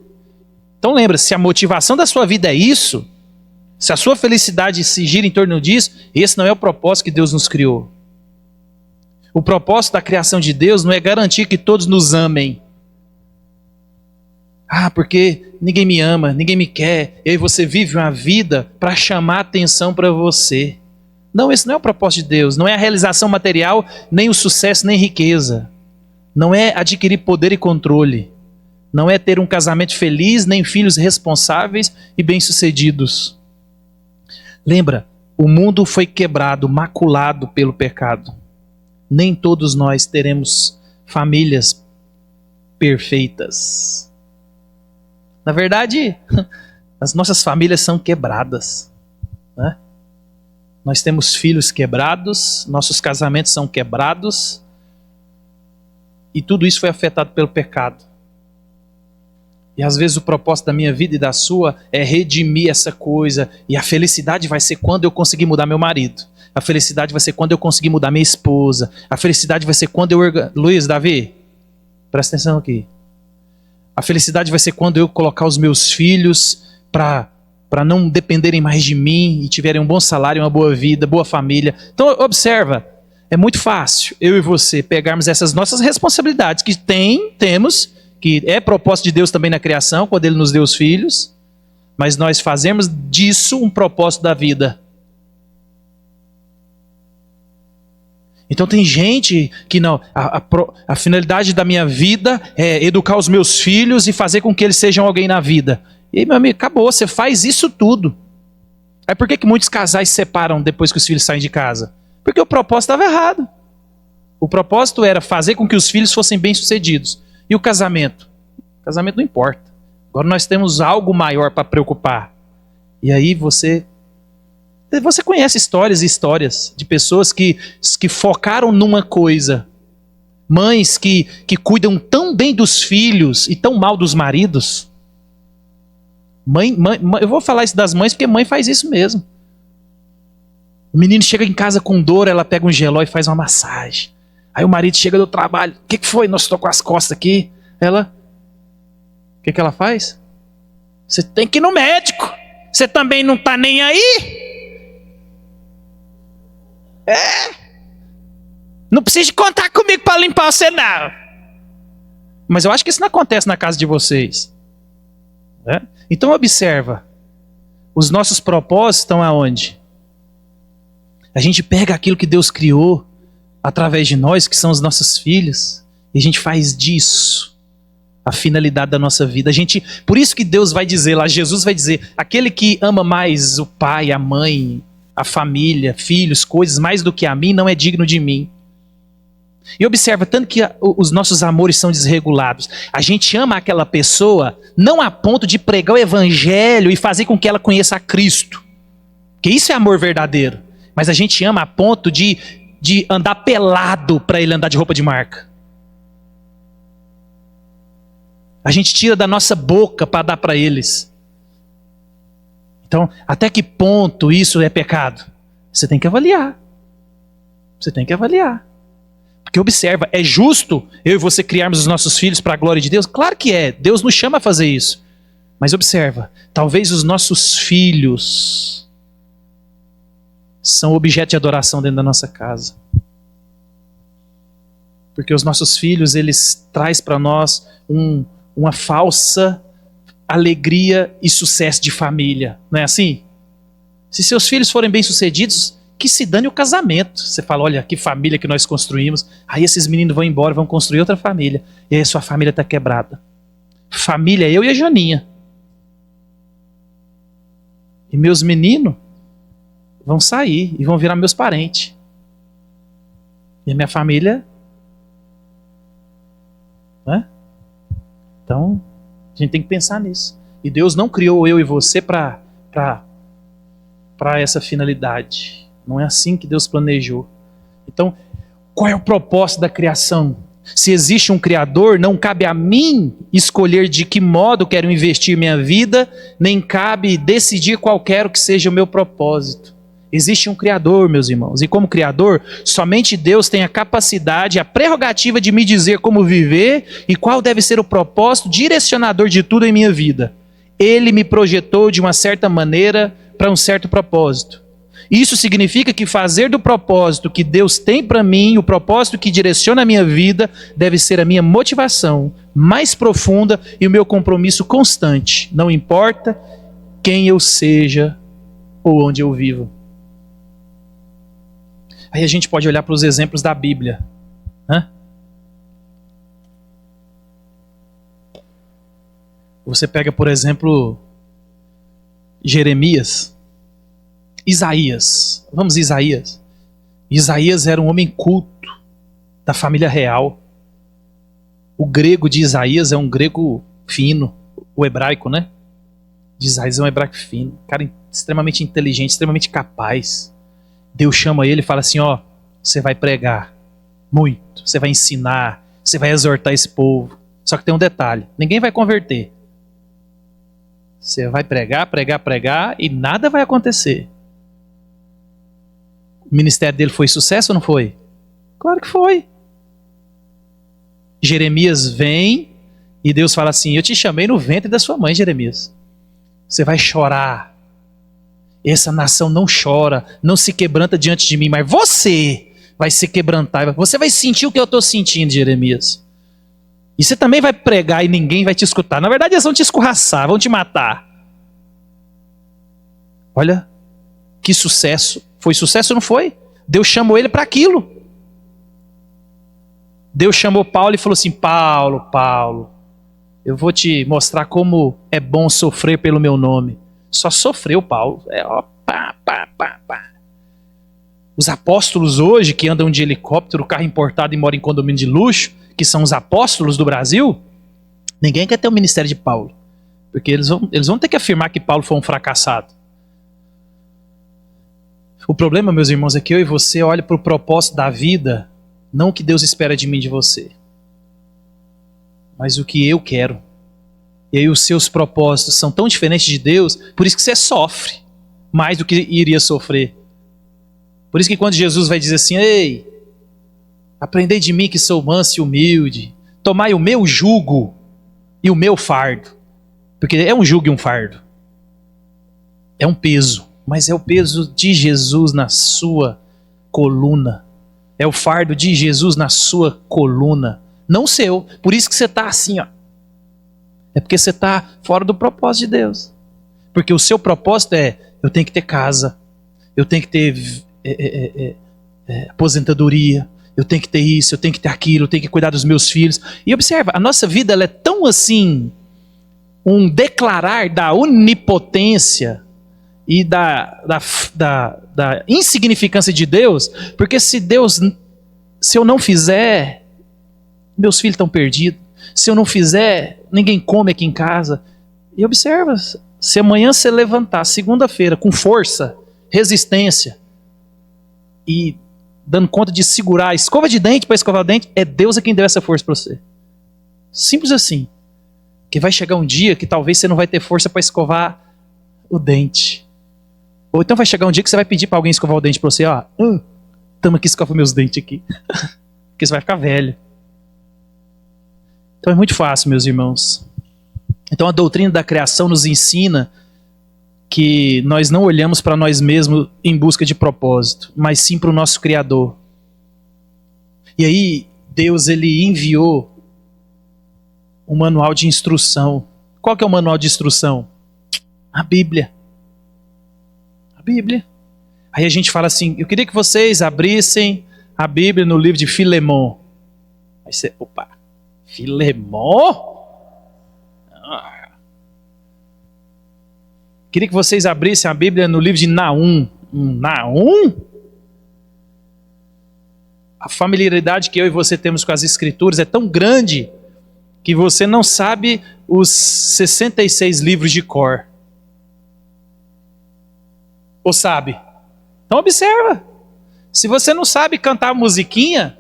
Então lembra, se a motivação da sua vida é isso, se a sua felicidade se gira em torno disso, esse não é o propósito que Deus nos criou. O propósito da criação de Deus não é garantir que todos nos amem. Ah, porque ninguém me ama, ninguém me quer. E aí você vive uma vida para chamar atenção para você. Não, esse não é o propósito de Deus. Não é a realização material, nem o sucesso, nem riqueza. Não é adquirir poder e controle. Não é ter um casamento feliz, nem filhos responsáveis e bem-sucedidos. Lembra, o mundo foi quebrado, maculado pelo pecado. Nem todos nós teremos famílias perfeitas. Na verdade, as nossas famílias são quebradas. Né? Nós temos filhos quebrados, nossos casamentos são quebrados. E tudo isso foi afetado pelo pecado. E às vezes o propósito da minha vida e da sua é redimir essa coisa. E a felicidade vai ser quando eu conseguir mudar meu marido. A felicidade vai ser quando eu conseguir mudar minha esposa. A felicidade vai ser quando eu... Luiz, Davi, presta atenção aqui. A felicidade vai ser quando eu colocar os meus filhos para não dependerem mais de mim e tiverem um bom salário, uma boa vida, boa família. Então observa, é muito fácil eu e você pegarmos essas nossas responsabilidades que temos, que é propósito de Deus também na criação, quando Ele nos deu os filhos, mas nós fazemos disso um propósito da vida. Então tem gente que não, a finalidade da minha vida é educar os meus filhos e fazer com que eles sejam alguém na vida. E aí, meu amigo, acabou, você faz isso tudo. Aí por que muitos casais se separam depois que os filhos saem de casa? Porque o propósito estava errado. O propósito era fazer com que os filhos fossem bem-sucedidos. E o casamento? O casamento não importa. Agora nós temos algo maior para preocupar. E aí você conhece histórias e histórias de pessoas que focaram numa coisa. Mães que cuidam tão bem dos filhos e tão mal dos maridos. Mãe, eu vou falar isso das mães porque mãe faz isso mesmo. O menino chega em casa com dor, ela pega um geló e faz uma massagem. Aí o marido chega do trabalho, o que foi? Nossa, estou com as costas aqui. Ela, o que ela faz? Você tem que ir no médico. Você também não está nem aí? Não precisa contar comigo para limpar você não. Mas eu acho que isso não acontece na casa de vocês. Então observa, os nossos propósitos estão aonde? A gente pega aquilo que Deus criou através de nós, que são os nossos filhos, e a gente faz disso a finalidade da nossa vida. Por isso que Deus vai dizer lá, Jesus vai dizer, aquele que ama mais o pai, a mãe, a família, filhos, coisas, mais do que a mim, não é digno de mim. E observa, tanto que os nossos amores são desregulados. A gente ama aquela pessoa não a ponto de pregar o evangelho e fazer com que ela conheça a Cristo. Porque isso é amor verdadeiro. Mas a gente ama a ponto de andar pelado para ele andar de roupa de marca. A gente tira da nossa boca para dar para eles. Então, até que ponto isso é pecado? Você tem que avaliar. Você tem que avaliar. Porque observa, é justo eu e você criarmos os nossos filhos para a glória de Deus? Claro que é, Deus nos chama a fazer isso. Mas observa, talvez os nossos filhos são objeto de adoração dentro da nossa casa. Porque os nossos filhos, eles trazem para nós uma falsa alegria e sucesso de família. Não é assim? Se seus filhos forem bem-sucedidos, que se dane o casamento. Você fala, olha, que família que nós construímos. Aí esses meninos vão embora, vão construir outra família. E aí a sua família está quebrada. Família é eu e a Janinha. E meus meninos vão sair e vão virar meus parentes. E a minha família... Né? Então, a gente tem que pensar nisso. E Deus não criou eu e você para essa finalidade. Não é assim que Deus planejou. Então, qual é o propósito da criação? Se existe um Criador, não cabe a mim escolher de que modo quero investir minha vida, nem cabe decidir qual quero que seja o meu propósito. Existe um Criador, meus irmãos, e como Criador, somente Deus tem a capacidade, a prerrogativa de me dizer como viver e qual deve ser o propósito direcionador de tudo em minha vida. Ele me projetou de uma certa maneira para um certo propósito. Isso significa que fazer do propósito que Deus tem para mim, o propósito que direciona a minha vida, deve ser a minha motivação mais profunda e o meu compromisso constante. Não importa quem eu seja ou onde eu vivo. Aí a gente pode olhar para os exemplos da Bíblia. Você pega, por exemplo, Jeremias. Isaías, vamos Isaías. Isaías era um homem culto da família real. O grego de Isaías é um grego fino, o hebraico, né? De Isaías é um hebraico fino, cara extremamente inteligente, extremamente capaz. Deus chama ele e fala assim, ó, você vai pregar muito, você vai ensinar, você vai exortar esse povo. Só que tem um detalhe, ninguém vai converter. Você vai pregar, pregar, pregar e nada vai acontecer. O ministério dele foi sucesso ou não foi? Claro que foi. Jeremias vem e Deus fala assim, eu te chamei no ventre da sua mãe, Jeremias. Você vai chorar. Essa nação não chora, não se quebranta diante de mim, mas você vai se quebrantar. Você vai sentir o que eu estou sentindo, Jeremias. E você também vai pregar e ninguém vai te escutar. Na verdade, eles vão te escorraçar, vão te matar. Olha, que sucesso. Foi sucesso ou não foi? Deus chamou ele para aquilo. Deus chamou Paulo e falou assim, Paulo, Eu vou te mostrar como é bom sofrer pelo meu nome. Só sofreu Paulo. Pá. Os apóstolos hoje, que andam de helicóptero, carro importado e moram em condomínio de luxo, que são os apóstolos do Brasil, ninguém quer ter o ministério de Paulo. Porque eles vão ter que afirmar que Paulo foi um fracassado. O problema, meus irmãos, é que eu e você olham para o propósito da vida, não o que Deus espera de mim e de você, mas o que eu quero. E aí os seus propósitos são tão diferentes de Deus, por isso que você sofre mais do que iria sofrer. Por isso que quando Jesus vai dizer assim: ei, aprendei de mim que sou manso e humilde, tomai o meu jugo e o meu fardo. Porque é um jugo e um fardo. É um peso, mas é o peso de Jesus na sua coluna. É o fardo de Jesus na sua coluna, não o seu. Por isso que você está assim, ó. É porque você está fora do propósito de Deus. Porque o seu propósito é: eu tenho que ter casa, eu tenho que ter aposentadoria, eu tenho que ter isso, eu tenho que ter aquilo, eu tenho que cuidar dos meus filhos. E observa, a nossa vida ela é tão assim, um declarar da onipotência e da insignificância de Deus, porque se eu não fizer, meus filhos estão perdidos. Se eu não fizer, ninguém come aqui em casa. E observa, se amanhã você levantar, segunda-feira, com força, resistência, e dando conta de segurar a escova de dente para escovar o dente, é Deus quem deu essa força para você. Simples assim. Que vai chegar um dia que talvez você não vai ter força para escovar o dente. Ou então vai chegar um dia que você vai pedir para alguém escovar o dente para você: ó, tamo aqui, escova meus dentes aqui. Porque você vai ficar velho. Então é muito fácil, meus irmãos. Então a doutrina da criação nos ensina que nós não olhamos para nós mesmos em busca de propósito, mas sim para o nosso Criador. E aí Deus ele enviou um manual de instrução. Qual que é o manual de instrução? A Bíblia. A Bíblia. Aí a gente fala assim: eu queria que vocês abrissem a Bíblia no livro de Filemon. Aí você, opa, Filemon? Queria que vocês abrissem a Bíblia no livro de Naum. Naum? A familiaridade que eu e você temos com as Escrituras é tão grande que você não sabe os 66 livros de cor. Ou sabe? Então observa. Se você não sabe cantar a musiquinha,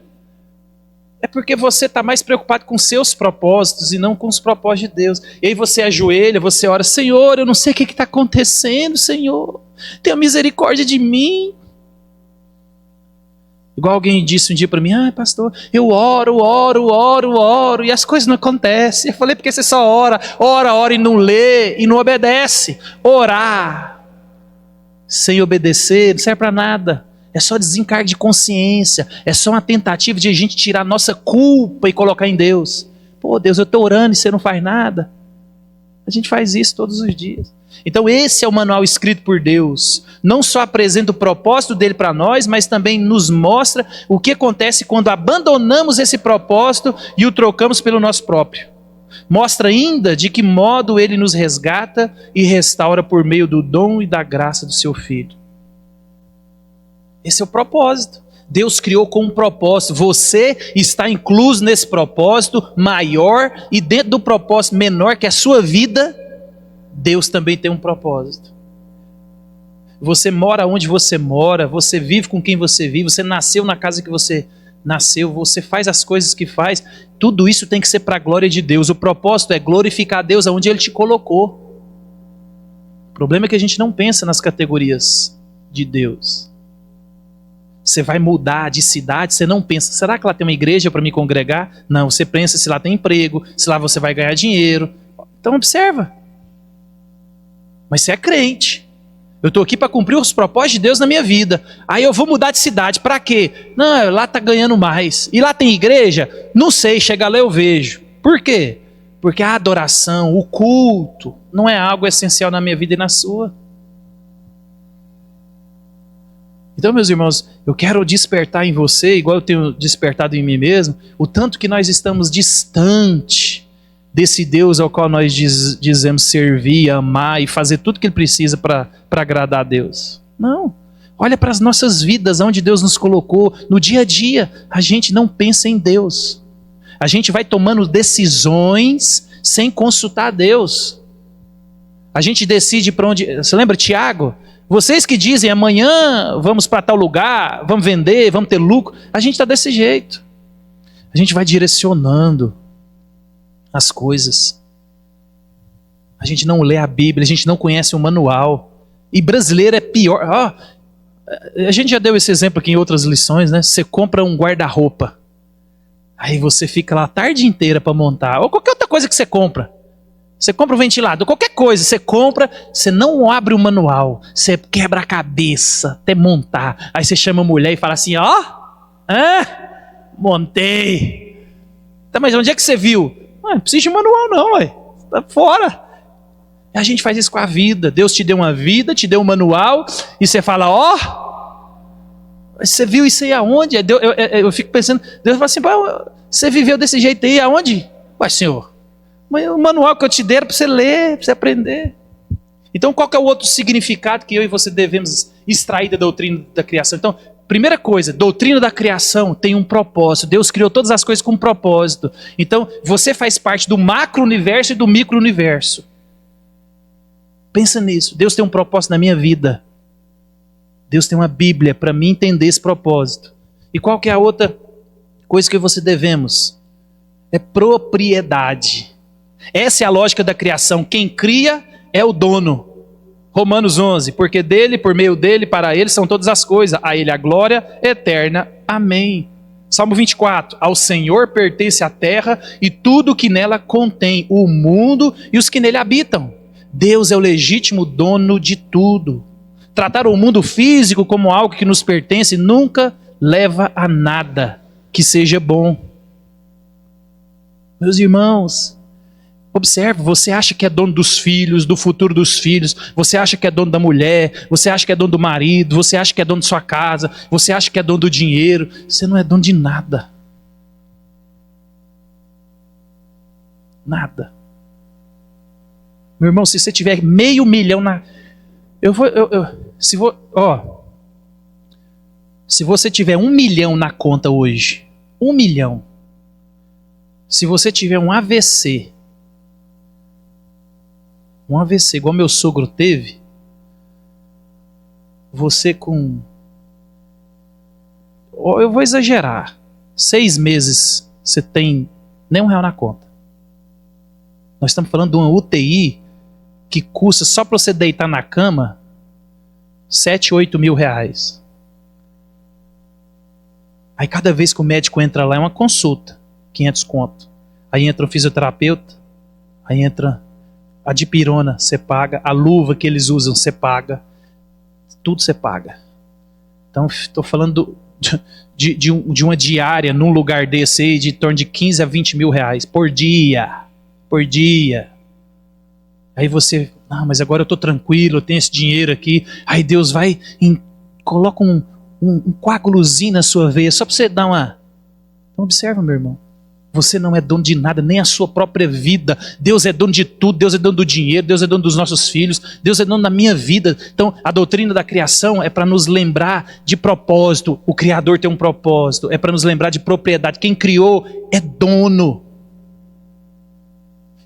é porque você está mais preocupado com seus propósitos e não com os propósitos de Deus. E aí você ajoelha, você ora: Senhor, eu não sei o que está acontecendo, Senhor. Tenha misericórdia de mim. Igual alguém disse um dia para mim: pastor, eu oro, e as coisas não acontecem. Eu falei: porque você só ora e não lê e não obedece. Orar sem obedecer não serve para nada. É só desencargo de consciência. É só uma tentativa de a gente tirar a nossa culpa e colocar em Deus. Pô, Deus, eu estou orando e você não faz nada. A gente faz isso todos os dias. Então esse é o manual escrito por Deus. Não só apresenta o propósito dele para nós, mas também nos mostra o que acontece quando abandonamos esse propósito e o trocamos pelo nosso próprio. Mostra ainda de que modo ele nos resgata e restaura por meio do dom e da graça do seu Filho. Esse é o propósito. Deus criou com um propósito. Você está incluso nesse propósito maior, e dentro do propósito menor, que é a sua vida, Deus também tem um propósito. Você mora onde você mora, você vive com quem você vive, você nasceu na casa que você nasceu, você faz as coisas que faz, tudo isso tem que ser para a glória de Deus. O propósito é glorificar a Deus aonde Ele te colocou. O problema é que a gente não pensa nas categorias de Deus. Você vai mudar de cidade, você não pensa: será que lá tem uma igreja para me congregar? Não, você pensa se lá tem emprego, se lá você vai ganhar dinheiro. Então observa. Mas você é crente. Eu estou aqui para cumprir os propósitos de Deus na minha vida. Aí eu vou mudar de cidade, para quê? Não, lá está ganhando mais. E lá tem igreja? Não sei, chega lá eu vejo. Por quê? Porque a adoração, o culto, não é algo essencial na minha vida e na sua. Então, meus irmãos, eu quero despertar em você, igual eu tenho despertado em mim mesmo, o tanto que nós estamos distante desse Deus ao qual nós dizemos servir, amar e fazer tudo que Ele precisa para agradar a Deus. Não. Olha para as nossas vidas, onde Deus nos colocou. No dia a dia, a gente não pensa em Deus. A gente vai tomando decisões sem consultar a Deus. A gente decide para onde... Você lembra, Tiago? Vocês que dizem amanhã vamos para tal lugar, vamos vender, vamos ter lucro. A gente está desse jeito. A gente vai direcionando as coisas. A gente não lê a Bíblia, a gente não conhece o manual. E brasileiro é pior. A gente já deu esse exemplo aqui em outras lições, né? Você compra um guarda-roupa. Aí você fica lá a tarde inteira para montar. Ou qualquer outra coisa que você compra. Você compra um ventilador, qualquer coisa, você compra, você não abre o manual, você quebra a cabeça até montar. Aí você chama a mulher e fala assim, montei. Tá, mas onde é que você viu? Não precisa de manual não, ué. Tá fora. A gente faz isso com a vida. Deus te deu uma vida, te deu um manual, e você fala, você viu isso aí aonde? Eu fico pensando, Deus fala assim, você viveu desse jeito aí aonde? Ué, Senhor, mas o manual que eu te dei era para você ler, para você aprender. Então qual que é o outro significado que eu e você devemos extrair da doutrina da criação? Então, primeira coisa, doutrina da criação tem um propósito. Deus criou todas as coisas com um propósito. Então, você faz parte do macro-universo e do micro-universo. Pensa nisso. Deus tem um propósito na minha vida. Deus tem uma Bíblia para mim entender esse propósito. E qual que é a outra coisa que você devemos? É propriedade. Essa é a lógica da criação. Quem cria é o dono. Romanos 11. Porque dele, por meio dele, para ele são todas as coisas. A ele a glória eterna. Amém. Salmo 24. Ao Senhor pertence a terra e tudo que nela contém, o mundo e os que nele habitam. Deus é o legítimo dono de tudo. Tratar o mundo físico como algo que nos pertence nunca leva a nada que seja bom. Meus irmãos, observe, você acha que é dono dos filhos, do futuro dos filhos, você acha que é dono da mulher, você acha que é dono do marido, você acha que é dono de sua casa, você acha que é dono do dinheiro, você não é dono de nada. Nada. Meu irmão, se você tiver $500 mil se você tiver 1 milhão na conta hoje, 1 milhão, se você tiver um AVC igual meu sogro teve, você eu vou exagerar, 6 meses você tem nem R$1 na conta. Nós estamos falando de uma UTI que custa, só para você deitar na cama, 7, 8 mil reais. Aí cada vez que o médico entra lá é uma consulta, 500 conto. Aí entra um fisioterapeuta, aí entra a dipirona, você paga, a luva que eles usam, você paga, tudo você paga. Então estou falando de uma diária num lugar desse aí de em torno de 15 a 20 mil reais por dia. Aí você, mas agora eu estou tranquilo, eu tenho esse dinheiro aqui. Aí Deus vai e coloca um coágulozinho na sua veia, só para você dar uma... Então observa, meu irmão. Você não é dono de nada, nem a sua própria vida. Deus é dono de tudo, Deus é dono do dinheiro, Deus é dono dos nossos filhos, Deus é dono da minha vida. Então a doutrina da criação é para nos lembrar de propósito. O Criador tem um propósito, é para nos lembrar de propriedade. Quem criou é dono.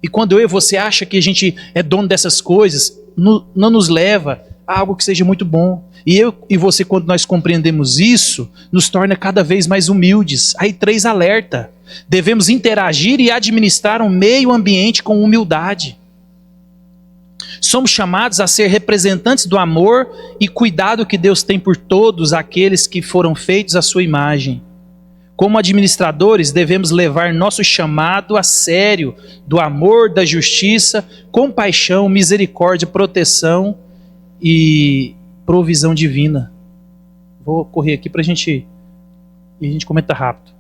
E quando eu e você acha que a gente é dono dessas coisas, não nos leva a algo que seja muito bom. E eu e você, quando nós compreendemos isso, nos torna cada vez mais humildes. Aí 3 alerta. Devemos interagir e administrar um meio ambiente com humildade. Somos chamados a ser representantes do amor e cuidado que Deus tem por todos aqueles que foram feitos à sua imagem. Como administradores, devemos levar nosso chamado a sério, do amor, da justiça, compaixão, misericórdia, proteção e provisão divina. Vou correr aqui para a gente comenta rápido.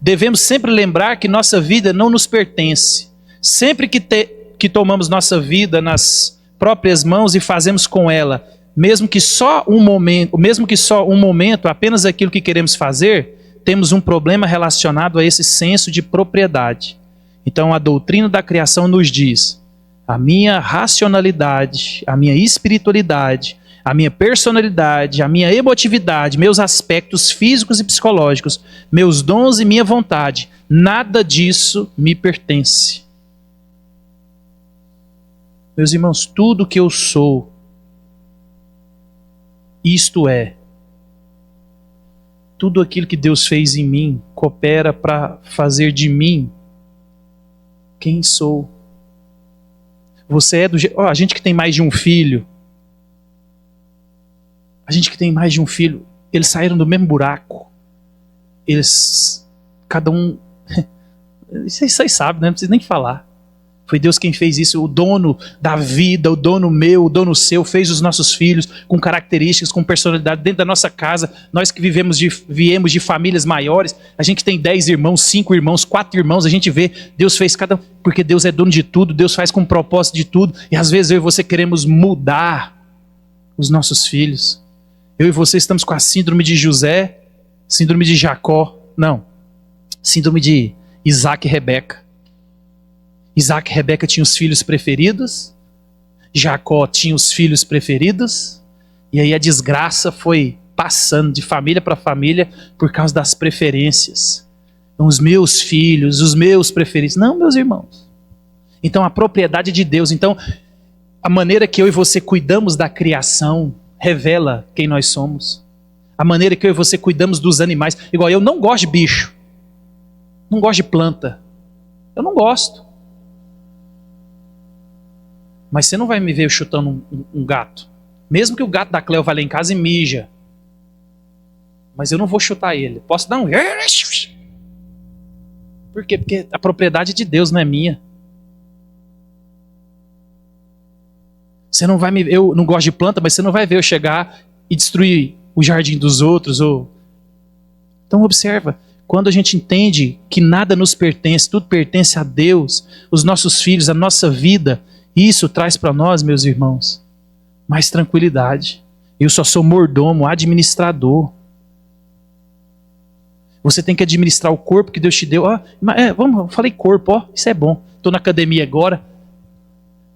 Devemos sempre lembrar que nossa vida não nos pertence. Sempre que tomamos nossa vida nas próprias mãos e fazemos com ela, mesmo que só um momento, apenas aquilo que queremos fazer, temos um problema relacionado a esse senso de propriedade. Então a doutrina da criação nos diz: a minha racionalidade, a minha espiritualidade, a minha personalidade, a minha emotividade, meus aspectos físicos e psicológicos, meus dons e minha vontade, nada disso me pertence. Meus irmãos, tudo que eu sou, isto é, tudo aquilo que Deus fez em mim, coopera para fazer de mim quem sou. Você é do jeito... a gente que tem mais de um filho, eles saíram do mesmo buraco. Cada um... Vocês sabem, né? Não precisa nem falar. Foi Deus quem fez isso, o dono da vida, o dono meu, o dono seu, fez os nossos filhos com características, com personalidade dentro da nossa casa. Nós que viemos de famílias maiores, a gente tem 10 irmãos, 5 irmãos, 4 irmãos, a gente vê, Deus fez porque Deus é dono de tudo, Deus faz com propósito de tudo, e às vezes eu e você queremos mudar os nossos filhos. Eu e você estamos com a síndrome de José, síndrome de Jacó, não, síndrome de Isaac e Rebeca. Isaac e Rebeca tinham os filhos preferidos, Jacó tinha os filhos preferidos, e aí a desgraça foi passando de família para família por causa das preferências. Então, os meus filhos, os meus preferidos. Não, meus irmãos. Então, a propriedade de Deus. Então, a maneira que eu e você cuidamos da criação revela quem nós somos. A maneira que eu e você cuidamos dos animais. Igual eu não gosto de bicho. Não gosto de planta. Eu não gosto. Mas você não vai me ver chutando um gato. Mesmo que o gato da Cleo vá lá em casa e mija. Mas eu não vou chutar ele. Posso dar um... Por quê? Porque a propriedade de Deus não é minha. Você não vai me... Eu não gosto de planta, mas você não vai ver eu chegar e destruir o jardim dos outros. Então observa. Quando a gente entende que nada nos pertence, tudo pertence a Deus, os nossos filhos, a nossa vida... Isso traz para nós, meus irmãos, mais tranquilidade. Eu só sou mordomo, administrador. Você tem que administrar o corpo que Deus te deu. Falei corpo, isso é bom. Estou na academia agora.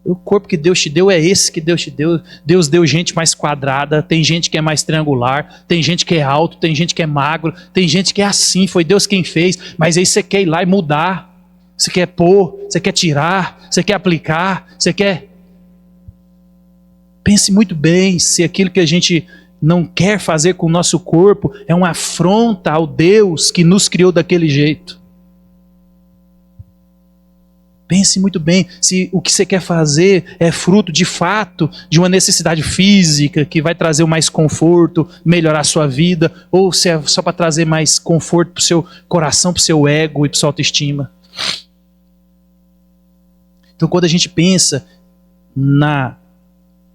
O corpo que Deus te deu é esse que Deus te deu. Deus deu gente mais quadrada, tem gente que é mais triangular, tem gente que é alto, tem gente que é magro, tem gente que é assim, foi Deus quem fez. Mas aí você quer ir lá e mudar. Você quer pôr, você quer tirar, você quer aplicar, você quer... Pense muito bem se aquilo que a gente não quer fazer com o nosso corpo é uma afronta ao Deus que nos criou daquele jeito. Pense muito bem se o que você quer fazer é fruto de fato de uma necessidade física que vai trazer mais conforto, melhorar a sua vida, ou se é só para trazer mais conforto para o seu coração, para o seu ego e para a sua autoestima. Então, quando a gente pensa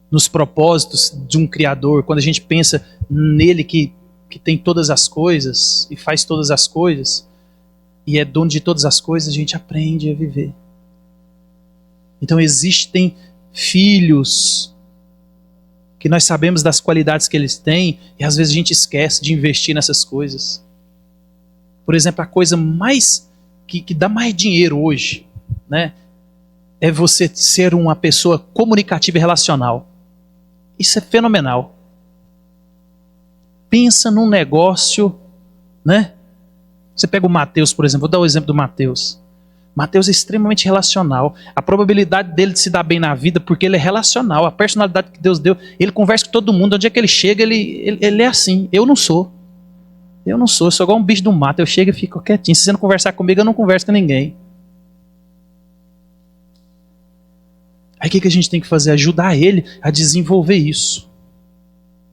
nos propósitos de um Criador, quando a gente pensa nele que tem todas as coisas e faz todas as coisas e é dono de todas as coisas, a gente aprende a viver. Então, existem filhos que nós sabemos das qualidades que eles têm e às vezes a gente esquece de investir nessas coisas. Por exemplo, a coisa mais que dá mais dinheiro hoje, né? É você ser uma pessoa comunicativa e relacional. Isso é fenomenal. Pensa num negócio, né? Você pega o Mateus, por exemplo, vou dar o exemplo do Mateus. Mateus é extremamente relacional. A probabilidade dele de se dar bem na vida, porque ele é relacional. A personalidade que Deus deu, ele conversa com todo mundo. Onde é que ele chega, ele é assim. Eu não sou. Eu sou igual um bicho do mato. Eu chego e fico quietinho. Se você não conversar comigo, eu não converso com ninguém. Aí o que a gente tem que fazer? Ajudar ele a desenvolver isso.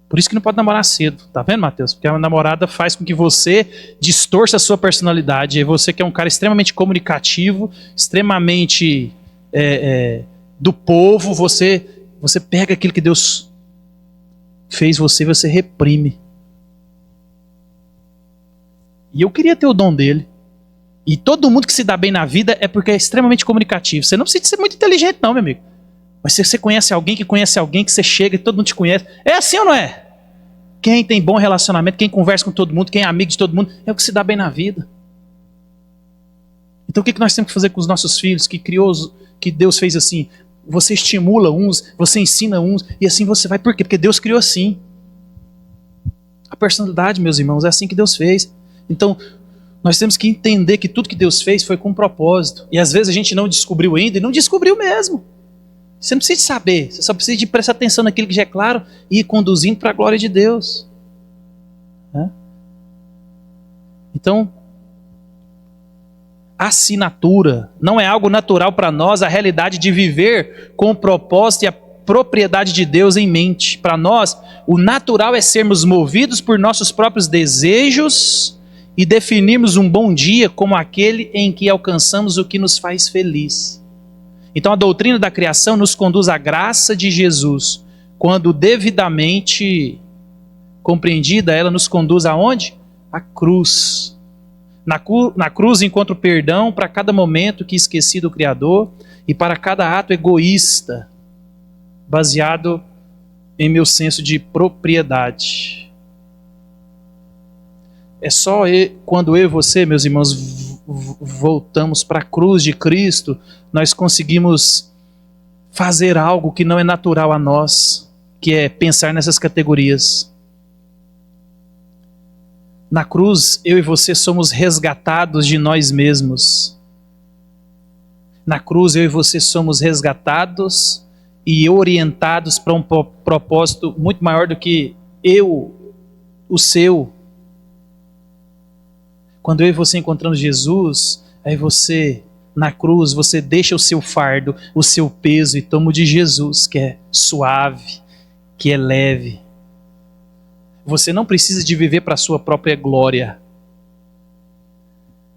Por isso que não pode namorar cedo. Tá vendo, Mateus? Porque a namorada faz com que você distorça a sua personalidade. E você que é um cara extremamente comunicativo, extremamente do povo, você pega aquilo que Deus fez você e você reprime. E eu queria ter o dom dele. E todo mundo que se dá bem na vida é porque é extremamente comunicativo. Você não precisa ser muito inteligente não, meu amigo. Mas se você conhece alguém que você chega e todo mundo te conhece, é assim ou não é? Quem tem bom relacionamento, quem conversa com todo mundo, quem é amigo de todo mundo, é o que se dá bem na vida. Então o que nós temos que fazer com os nossos filhos, que Deus fez assim? Você estimula uns, você ensina uns, e assim você vai. Por quê? Porque Deus criou assim. A personalidade, meus irmãos, é assim que Deus fez. Então, nós temos que entender que tudo que Deus fez foi com um propósito. E às vezes a gente não descobriu ainda, e não descobriu mesmo. Você não precisa de saber, você só precisa de prestar atenção naquilo que já é claro e ir conduzindo para a glória de Deus. Então, a assinatura não é algo natural para nós, a realidade de viver com o propósito e a propriedade de Deus em mente. Para nós, o natural é sermos movidos por nossos próprios desejos e definirmos um bom dia como aquele em que alcançamos o que nos faz feliz. Então a doutrina da criação nos conduz à graça de Jesus. Quando devidamente compreendida, ela nos conduz aonde? À cruz. Na cruz encontro perdão para cada momento que esqueci do Criador e para cada ato egoísta, baseado em meu senso de propriedade. É só quando eu e você, meus irmãos, voltamos para a cruz de Cristo, nós conseguimos fazer algo que não é natural a nós, que é pensar nessas categorias. Na cruz, eu e você somos resgatados de nós mesmos. Na cruz, eu e você somos resgatados e orientados para um propósito muito maior do que o seu. Quando eu e você encontramos Jesus, aí você, na cruz, você deixa o seu fardo, o seu peso e toma o de Jesus, que é suave, que é leve. Você não precisa de viver para a sua própria glória.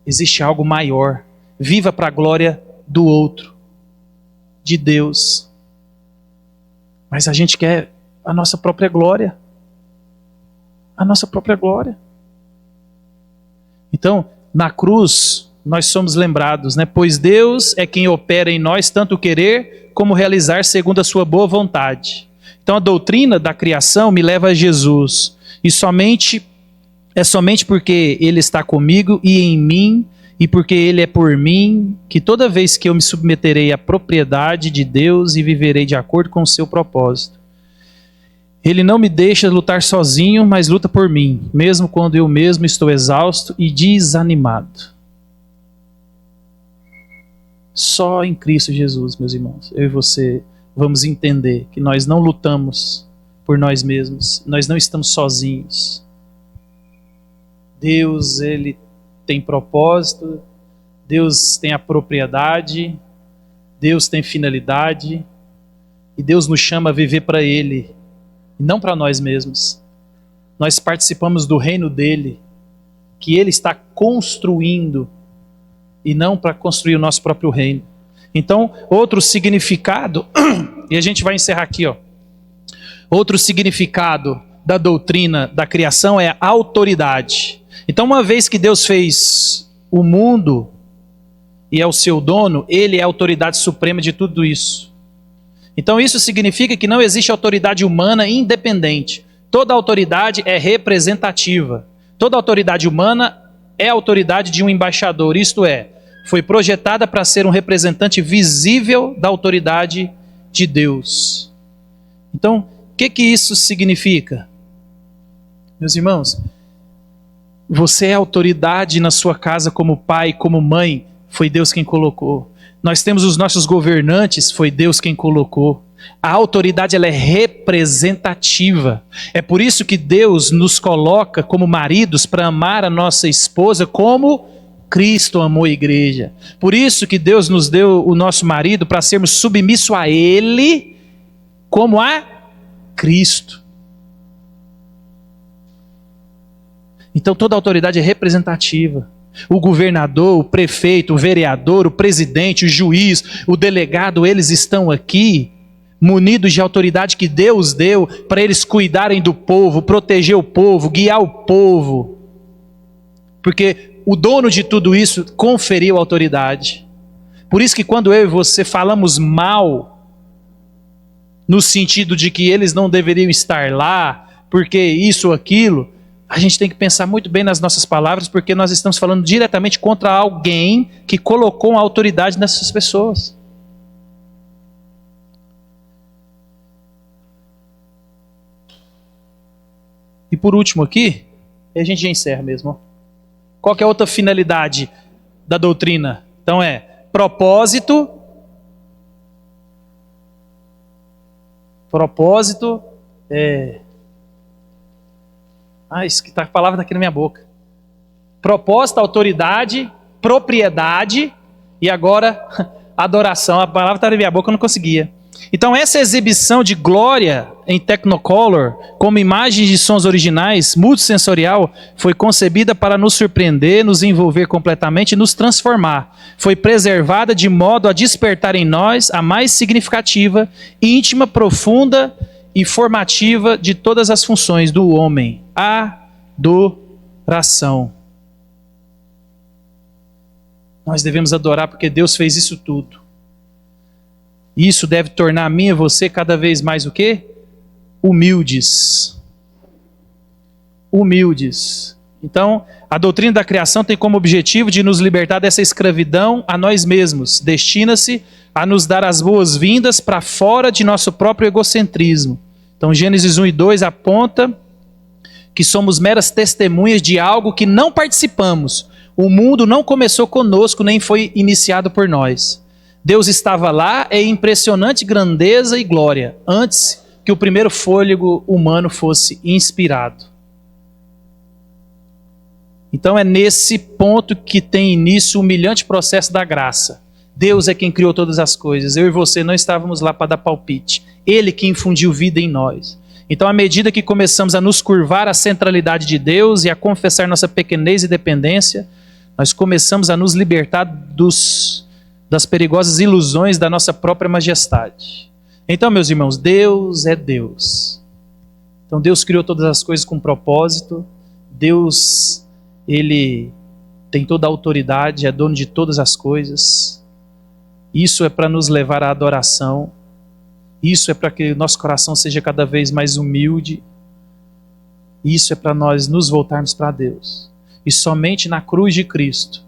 Existe algo maior. Viva para a glória do outro, de Deus. Mas a gente quer a nossa própria glória. A nossa própria glória. Então, na cruz, nós somos lembrados, né? Pois Deus é quem opera em nós tanto querer como realizar segundo a sua boa vontade. Então a doutrina da criação me leva a Jesus. E somente porque Ele está comigo e em mim, e porque Ele é por mim, que toda vez que eu me submeterei à propriedade de Deus e viverei de acordo com o seu propósito. Ele não me deixa lutar sozinho, mas luta por mim, mesmo quando eu mesmo estou exausto e desanimado. Só em Cristo Jesus, meus irmãos, eu e você vamos entender que nós não lutamos por nós mesmos, nós não estamos sozinhos. Deus, Ele tem propósito, Deus tem a propriedade, Deus tem finalidade, e Deus nos chama a viver para Ele, e não para nós mesmos. Nós participamos do reino dEle, que Ele está construindo, e não para construir o nosso próprio reino. Então, outro significado, e a gente vai encerrar aqui, outro significado da doutrina da criação é a autoridade. Então, uma vez que Deus fez o mundo e é o seu dono, Ele é a autoridade suprema de tudo isso. Então, isso significa que não existe autoridade humana independente. Toda autoridade é representativa. Toda autoridade humana é a autoridade de um embaixador, isto é, foi projetada para ser um representante visível da autoridade de Deus. Então, o que isso significa? Meus irmãos, você é autoridade na sua casa como pai, como mãe, foi Deus quem colocou. Nós temos os nossos governantes, foi Deus quem colocou. A autoridade ela é representativa. É por isso que Deus nos coloca como maridos para amar a nossa esposa como Cristo amou a igreja. Por isso que Deus nos deu o nosso marido para sermos submissos a Ele como a Cristo. Então toda autoridade é representativa. O governador, o prefeito, o vereador, o presidente, o juiz, o delegado, eles estão aqui munidos de autoridade que Deus deu para eles cuidarem do povo, proteger o povo, guiar o povo. Porque o dono de tudo isso conferiu autoridade. Por isso que quando eu e você falamos mal, no sentido de que eles não deveriam estar lá, porque isso ou aquilo, a gente tem que pensar muito bem nas nossas palavras, porque nós estamos falando diretamente contra alguém que colocou uma autoridade nessas pessoas. E por último aqui, e a gente já encerra mesmo. Qual que é a outra finalidade da doutrina? Então propósito. Propósito a palavra está aqui na minha boca. Propósito, autoridade, propriedade e agora adoração. A palavra está na minha boca, eu não conseguia. Então essa exibição de glória em Technicolor, como imagem de sons originais, multissensorial, foi concebida para nos surpreender, nos envolver completamente e nos transformar. Foi preservada de modo a despertar em nós a mais significativa, íntima, profunda e formativa de todas as funções do homem, a adoração. Nós devemos adorar porque Deus fez isso tudo. Isso deve tornar a mim e você cada vez mais o quê? Humildes. Humildes. Então, a doutrina da criação tem como objetivo de nos libertar dessa escravidão a nós mesmos. Destina-se a nos dar as boas-vindas para fora de nosso próprio egocentrismo. Então, Gênesis 1 e 2 aponta que somos meras testemunhas de algo que não participamos. O mundo não começou conosco, nem foi iniciado por nós. Deus estava lá em impressionante grandeza e glória, antes que o primeiro fôlego humano fosse inspirado. Então é nesse ponto que tem início o humilhante processo da graça. Deus é quem criou todas as coisas. Eu e você não estávamos lá para dar palpite. Ele que infundiu vida em nós. Então, à medida que começamos a nos curvar à centralidade de Deus e a confessar nossa pequenez e dependência, nós começamos a nos libertar das perigosas ilusões da nossa própria majestade. Então, meus irmãos, Deus é Deus. Então, Deus criou todas as coisas com propósito. Deus, Ele tem toda a autoridade, é dono de todas as coisas. Isso é para nos levar à adoração. Isso é para que o nosso coração seja cada vez mais humilde. Isso é para nós nos voltarmos para Deus. E somente na cruz de Cristo,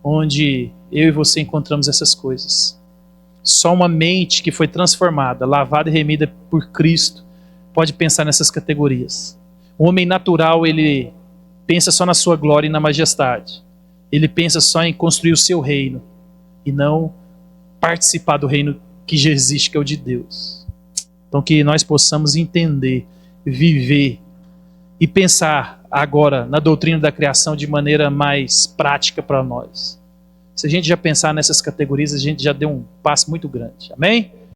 onde eu e você encontramos essas coisas. Só uma mente que foi transformada, lavada e remida por Cristo, pode pensar nessas categorias. O homem natural, ele pensa só na sua glória e na majestade. Ele pensa só em construir o seu reino e não participar do reino que já existe, que é o de Deus. Então que nós possamos entender, viver e pensar agora na doutrina da criação de maneira mais prática para nós. Se a gente já pensar nessas categorias, a gente já deu um passo muito grande. Amém?